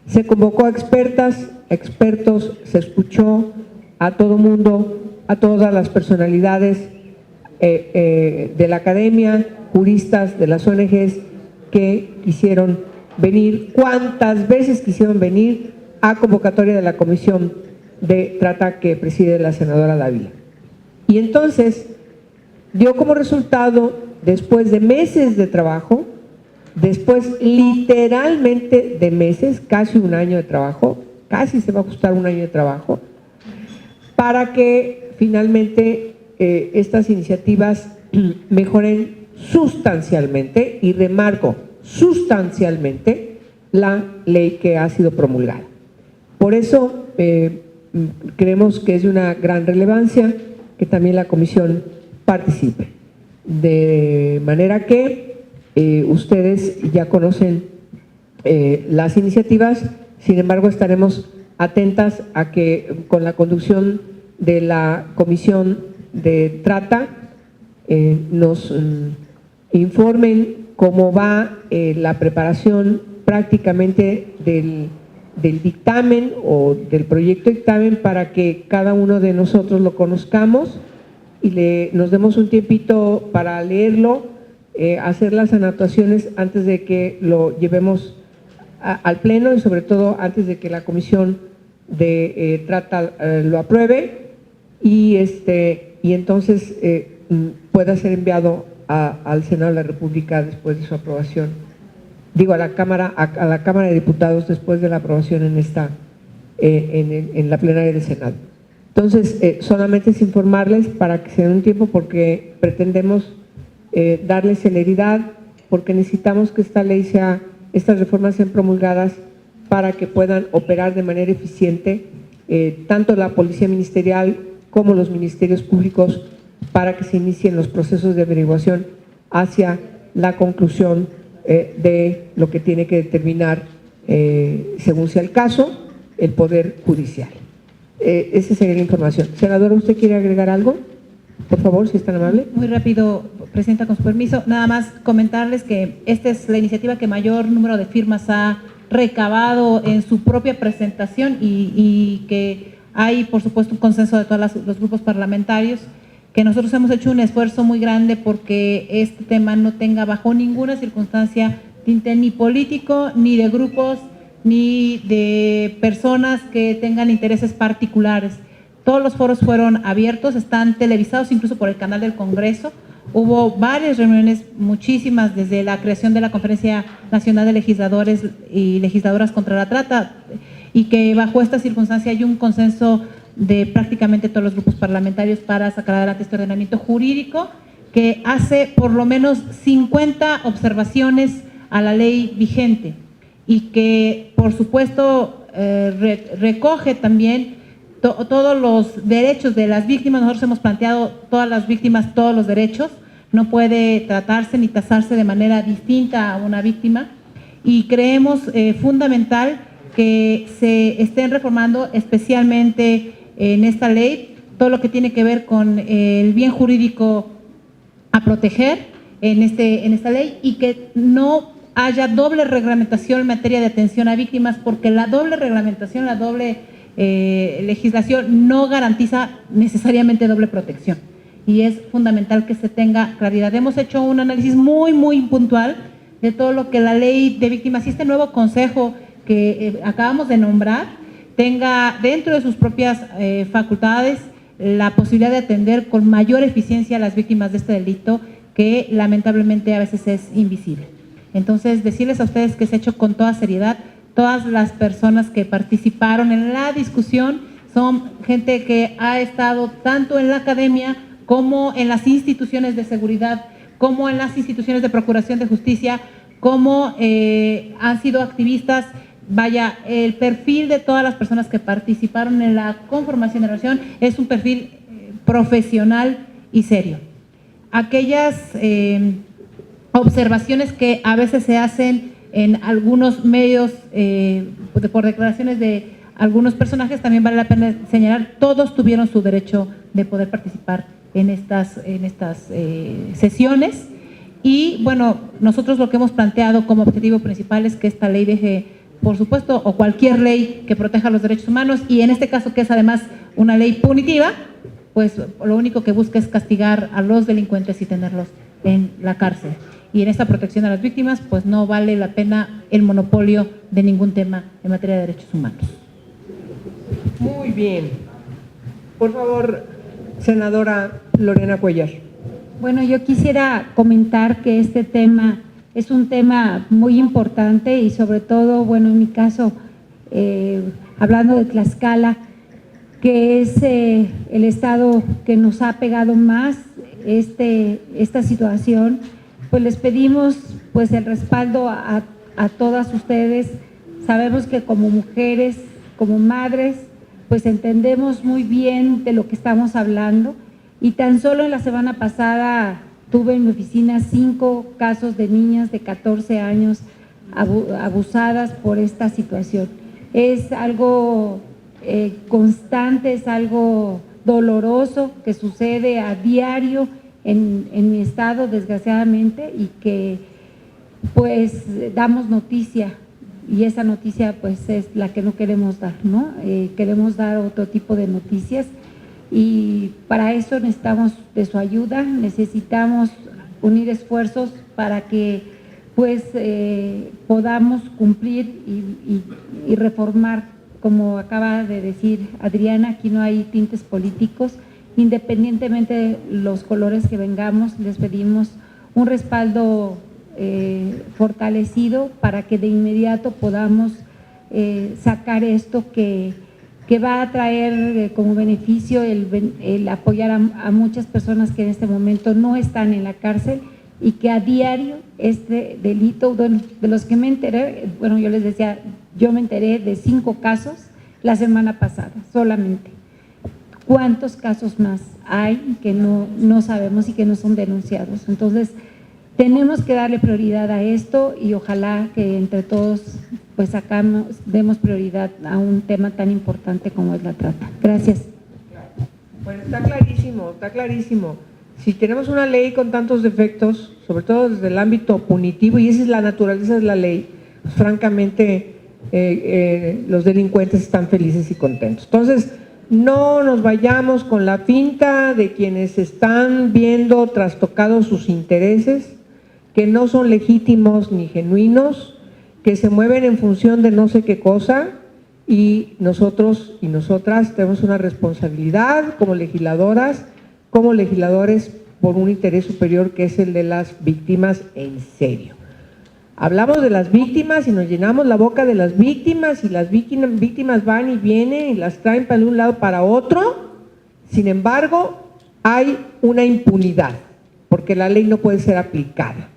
Se convocó a expertas, expertos, se escuchó a todo mundo, a todas las personalidades de la academia, juristas de las ONGs que quisieron venir, cuántas veces quisieron venir a convocatoria de la Comisión de Trata que preside la senadora Dávila. Y entonces dio como resultado, después de meses de trabajo, después literalmente de meses, casi un año de trabajo, casi se va a ajustar un año de trabajo, para que finalmente estas iniciativas mejoren sustancialmente, y remarco, sustancialmente, la ley que ha sido promulgada. Por eso creemos que es de una gran relevancia que también la Comisión participe. De manera que ustedes ya conocen las iniciativas, sin embargo estaremos atentas a que con la conducción de la Comisión de Trata nos informen cómo va la preparación prácticamente del dictamen o del proyecto de dictamen para que cada uno de nosotros lo conozcamos y nos demos un tiempito para leerlo, hacer las anotaciones antes de que lo llevemos al Pleno y sobre todo antes de que la Comisión de Trata lo apruebe y entonces pueda ser enviado al Senado de la República después de su aprobación a la Cámara de Diputados después de la aprobación en la plenaria del Senado. Entonces, solamente es informarles para que se den un tiempo, porque pretendemos darle celeridad, porque necesitamos que estas reformas sean promulgadas para que puedan operar de manera eficiente tanto la Policía Ministerial como los ministerios públicos, para que se inicien los procesos de averiguación hacia la conclusión de lo que tiene que determinar, según sea el caso, el Poder Judicial. Esa sería la información. Senadora, ¿usted quiere agregar algo? Por favor, si es tan amable. Muy rápido, Presidenta, con su permiso. Nada más comentarles que esta es la iniciativa que mayor número de firmas ha recabado en su propia presentación y que hay, por supuesto, un consenso de todos los grupos parlamentarios, que nosotros hemos hecho un esfuerzo muy grande porque este tema no tenga bajo ninguna circunstancia tinte ni político, ni de grupos, ni de personas que tengan intereses particulares. Todos los foros fueron abiertos, están televisados incluso por el canal del Congreso. Hubo varias reuniones, muchísimas, desde la creación de la Conferencia Nacional de Legisladores y Legisladoras contra la Trata, y que bajo esta circunstancia hay un consenso de prácticamente todos los grupos parlamentarios para sacar adelante este ordenamiento jurídico que hace por lo menos 50 observaciones a la ley vigente y que, por supuesto, recoge también todos los derechos de las víctimas. Nosotros hemos planteado todas las víctimas, todos los derechos. No puede tratarse ni tasarse de manera distinta a una víctima, y creemos fundamental que se estén reformando especialmente en esta ley todo lo que tiene que ver con el bien jurídico a proteger en esta ley, y que no haya doble reglamentación en materia de atención a víctimas, porque la doble reglamentación, la doble legislación no garantiza necesariamente doble protección, y es fundamental que se tenga claridad. Hemos hecho un análisis muy puntual de todo lo que la ley de víctimas y este nuevo consejo que acabamos de nombrar tenga dentro de sus propias facultades la posibilidad de atender con mayor eficiencia a las víctimas de este delito, que lamentablemente a veces es invisible. Entonces, decirles a ustedes que se ha hecho con toda seriedad. Todas las personas que participaron en la discusión son gente que ha estado tanto en la academia como en las instituciones de seguridad, como en las instituciones de procuración de justicia, como han sido activistas. Vaya, el perfil de todas las personas que participaron en la conformación de la relación es un perfil profesional y serio. Aquellas observaciones que a veces se hacen en algunos medios por declaraciones de algunos personajes, también vale la pena señalar, todos tuvieron su derecho de poder participar en estas sesiones. Y bueno, nosotros lo que hemos planteado como objetivo principal es que esta ley deje, por supuesto, o cualquier ley que proteja los derechos humanos, y en este caso que es además una ley punitiva, pues lo único que busca es castigar a los delincuentes y tenerlos en la cárcel. Y en esta protección a las víctimas, pues no vale la pena el monopolio de ningún tema en materia de derechos humanos. Muy bien. Por favor, senadora Lorena Cuellar. Bueno, yo quisiera comentar que este tema es un tema muy importante y sobre todo, bueno, en mi caso, hablando de Tlaxcala, que es el estado que nos ha pegado más esta situación, pues les pedimos pues el respaldo a todas ustedes. Sabemos que como mujeres, como madres, pues entendemos muy bien de lo que estamos hablando, y tan solo en la semana pasada tuve en mi oficina 5 casos de niñas de 14 años abusadas por esta situación. Es algo constante, es algo doloroso que sucede a diario en mi estado, desgraciadamente, y que pues damos noticia, y esa noticia pues es la que no queremos dar, ¿no? Queremos dar otro tipo de noticias, y para eso necesitamos de su ayuda, necesitamos unir esfuerzos para que pues podamos cumplir y reformar, como acaba de decir Adriana. Aquí no hay tintes políticos, independientemente de los colores que vengamos, les pedimos un respaldo fortalecido para que de inmediato podamos sacar esto que va a traer como beneficio el apoyar a muchas personas que en este momento no están en la cárcel y que a diario este delito, de los que me enteré, bueno, yo les decía, yo me enteré de 5 casos la semana pasada solamente. ¿Cuántos casos más hay que no sabemos y que no son denunciados? Entonces, tenemos que darle prioridad a esto y ojalá que entre todos pues demos prioridad a un tema tan importante como es la trata. Gracias. Bueno, está clarísimo, está clarísimo. Si tenemos una ley con tantos defectos, sobre todo desde el ámbito punitivo, y esa es la naturaleza de la ley, pues, francamente los delincuentes están felices y contentos. Entonces, no nos vayamos con la finta de quienes están viendo trastocados sus intereses, que no son legítimos ni genuinos, que se mueven en función de no sé qué cosa, y nosotros y nosotras tenemos una responsabilidad como legisladoras, como legisladores, por un interés superior que es el de las víctimas en serio. Hablamos de las víctimas y nos llenamos la boca de las víctimas y las víctimas van y vienen y las traen para un lado para otro. Sin embargo, hay una impunidad porque la ley no puede ser aplicada.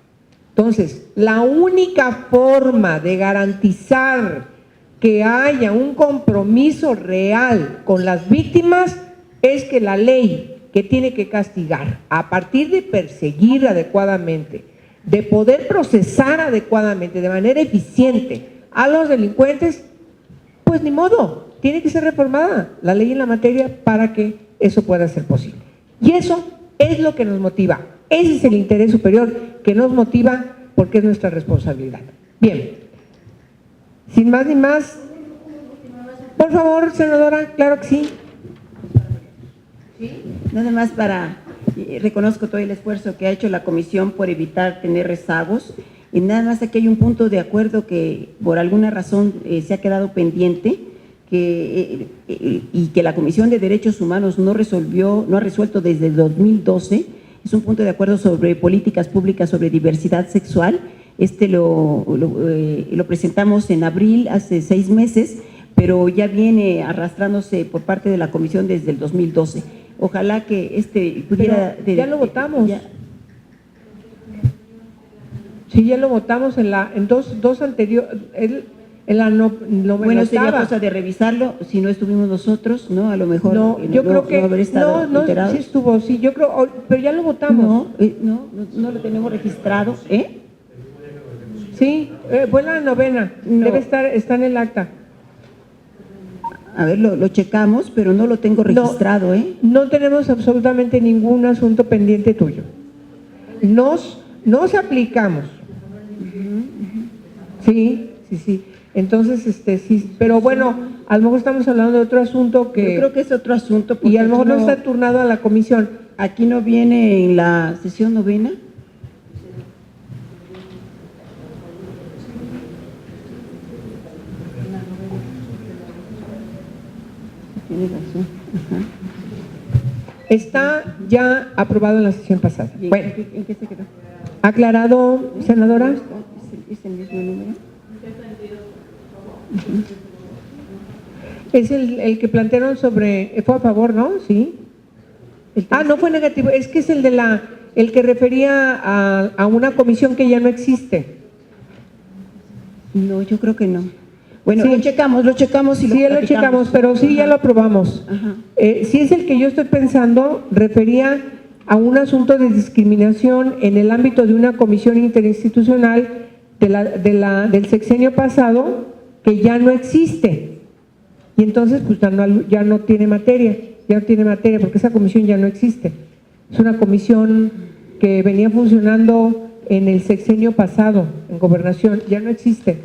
Entonces, la única forma de garantizar que haya un compromiso real con las víctimas es que la ley, que tiene que castigar a partir de perseguir adecuadamente, de poder procesar adecuadamente, de manera eficiente a los delincuentes, pues ni modo, tiene que ser reformada la ley en la materia para que eso pueda ser posible. Y eso es lo que nos motiva, ese es el interés superior que nos motiva porque es nuestra responsabilidad. Bien, sin más ni más, por favor, senadora, claro que sí. Nada más reconozco todo el esfuerzo que ha hecho la comisión por evitar tener rezagos, y nada más aquí hay un punto de acuerdo que por alguna razón se ha quedado pendiente, y que la Comisión de Derechos Humanos no ha resuelto desde el 2012, es un punto de acuerdo sobre políticas públicas sobre diversidad sexual. Lo presentamos en abril, hace 6 meses, pero ya viene arrastrándose por parte de la comisión desde el 2012. Ojalá que pudiera… Pero ya lo votamos. Sí, ya lo votamos en dos anteriores, en la no bueno, sería cosa de revisarlo, si no estuvimos nosotros, ¿no? A lo mejor no, yo creo que haber estado enterados. Sí estuvo, sí, yo creo, pero ya lo votamos. No lo tenemos registrado, ¿eh? Sí, fue la novena, No. está en el acta. A ver, lo checamos, pero no lo tengo registrado, ¿eh? No tenemos absolutamente ningún asunto pendiente tuyo. Nos aplicamos. Sí. Entonces, sí, pero bueno, a lo mejor estamos hablando de otro asunto que… Yo creo que es otro asunto. Y a lo mejor no está turnado a la comisión. Aquí no viene en la sesión novena. Tiene razón. Ajá. Está ya aprobado en la sesión pasada. Bueno, ¿En qué se quedó? ¿aclarado, senadora? ¿Es el mismo número? Es el que plantearon sobre… Fue a favor, ¿no? Sí. No fue negativo. Es que es el que refería a una comisión que ya no existe. No, yo creo que no. Bueno, Sí. lo checamos y Sí, ya lo checamos, pero sí, ya lo aprobamos. Ajá. Sí, es el que yo estoy pensando, refería a un asunto de discriminación en el ámbito de una comisión interinstitucional del sexenio pasado que ya no existe. Y entonces, pues ya no tiene materia, porque esa comisión ya no existe. Es una comisión que venía funcionando en el sexenio pasado, en gobernación, ya no existe.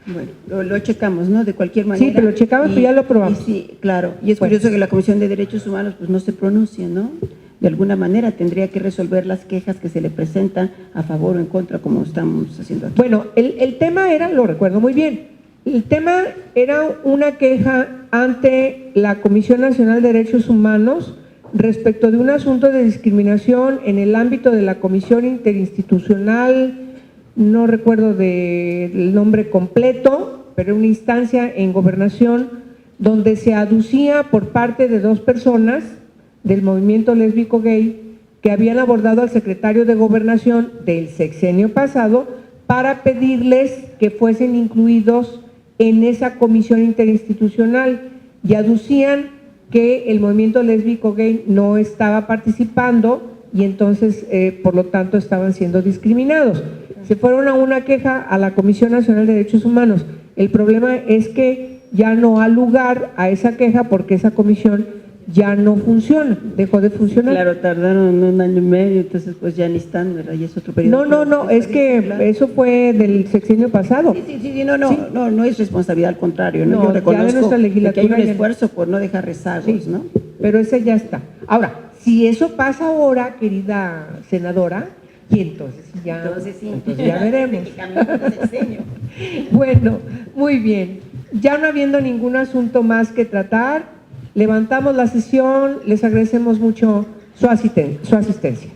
Bueno, lo checamos, ¿no? De cualquier manera. Sí, pero lo checamos, pero ya lo aprobamos. Sí, claro. Y es Bueno. curioso que la Comisión de Derechos Humanos pues no se pronuncia, ¿no? De alguna manera tendría que resolver las quejas que se le presentan a favor o en contra, como estamos haciendo aquí. Bueno, el tema era, lo recuerdo muy bien, el tema era una queja ante la Comisión Nacional de Derechos Humanos respecto de un asunto de discriminación en el ámbito de la Comisión Interinstitucional, no recuerdo el nombre completo, pero una instancia en Gobernación donde se aducía por parte de 2 personas del movimiento lésbico gay que habían abordado al secretario de Gobernación del sexenio pasado para pedirles que fuesen incluidos en esa comisión interinstitucional y aducían que el movimiento lésbico gay no estaba participando y entonces, por lo tanto, estaban siendo discriminados. Se fueron a una queja a la Comisión Nacional de Derechos Humanos. El problema es que ya no ha lugar a esa queja porque esa comisión ya no funciona, dejó de funcionar. Claro, tardaron 1 año y medio, entonces pues ya ni están, ¿verdad? Y es otro periodo. No, es que eso fue del sexenio pasado. Sí, no es responsabilidad, al contrario, ¿no? No, Yo ya de reconozco nuestra legislatura que hay un ya- esfuerzo por no dejar rezagos, Sí, ¿no? pero ese ya está. Ahora, si eso pasa ahora, querida senadora, y entonces ya, entonces ya veremos. Bueno, muy bien. Ya no habiendo ningún asunto más que tratar, levantamos la sesión, les agradecemos mucho su asistencia.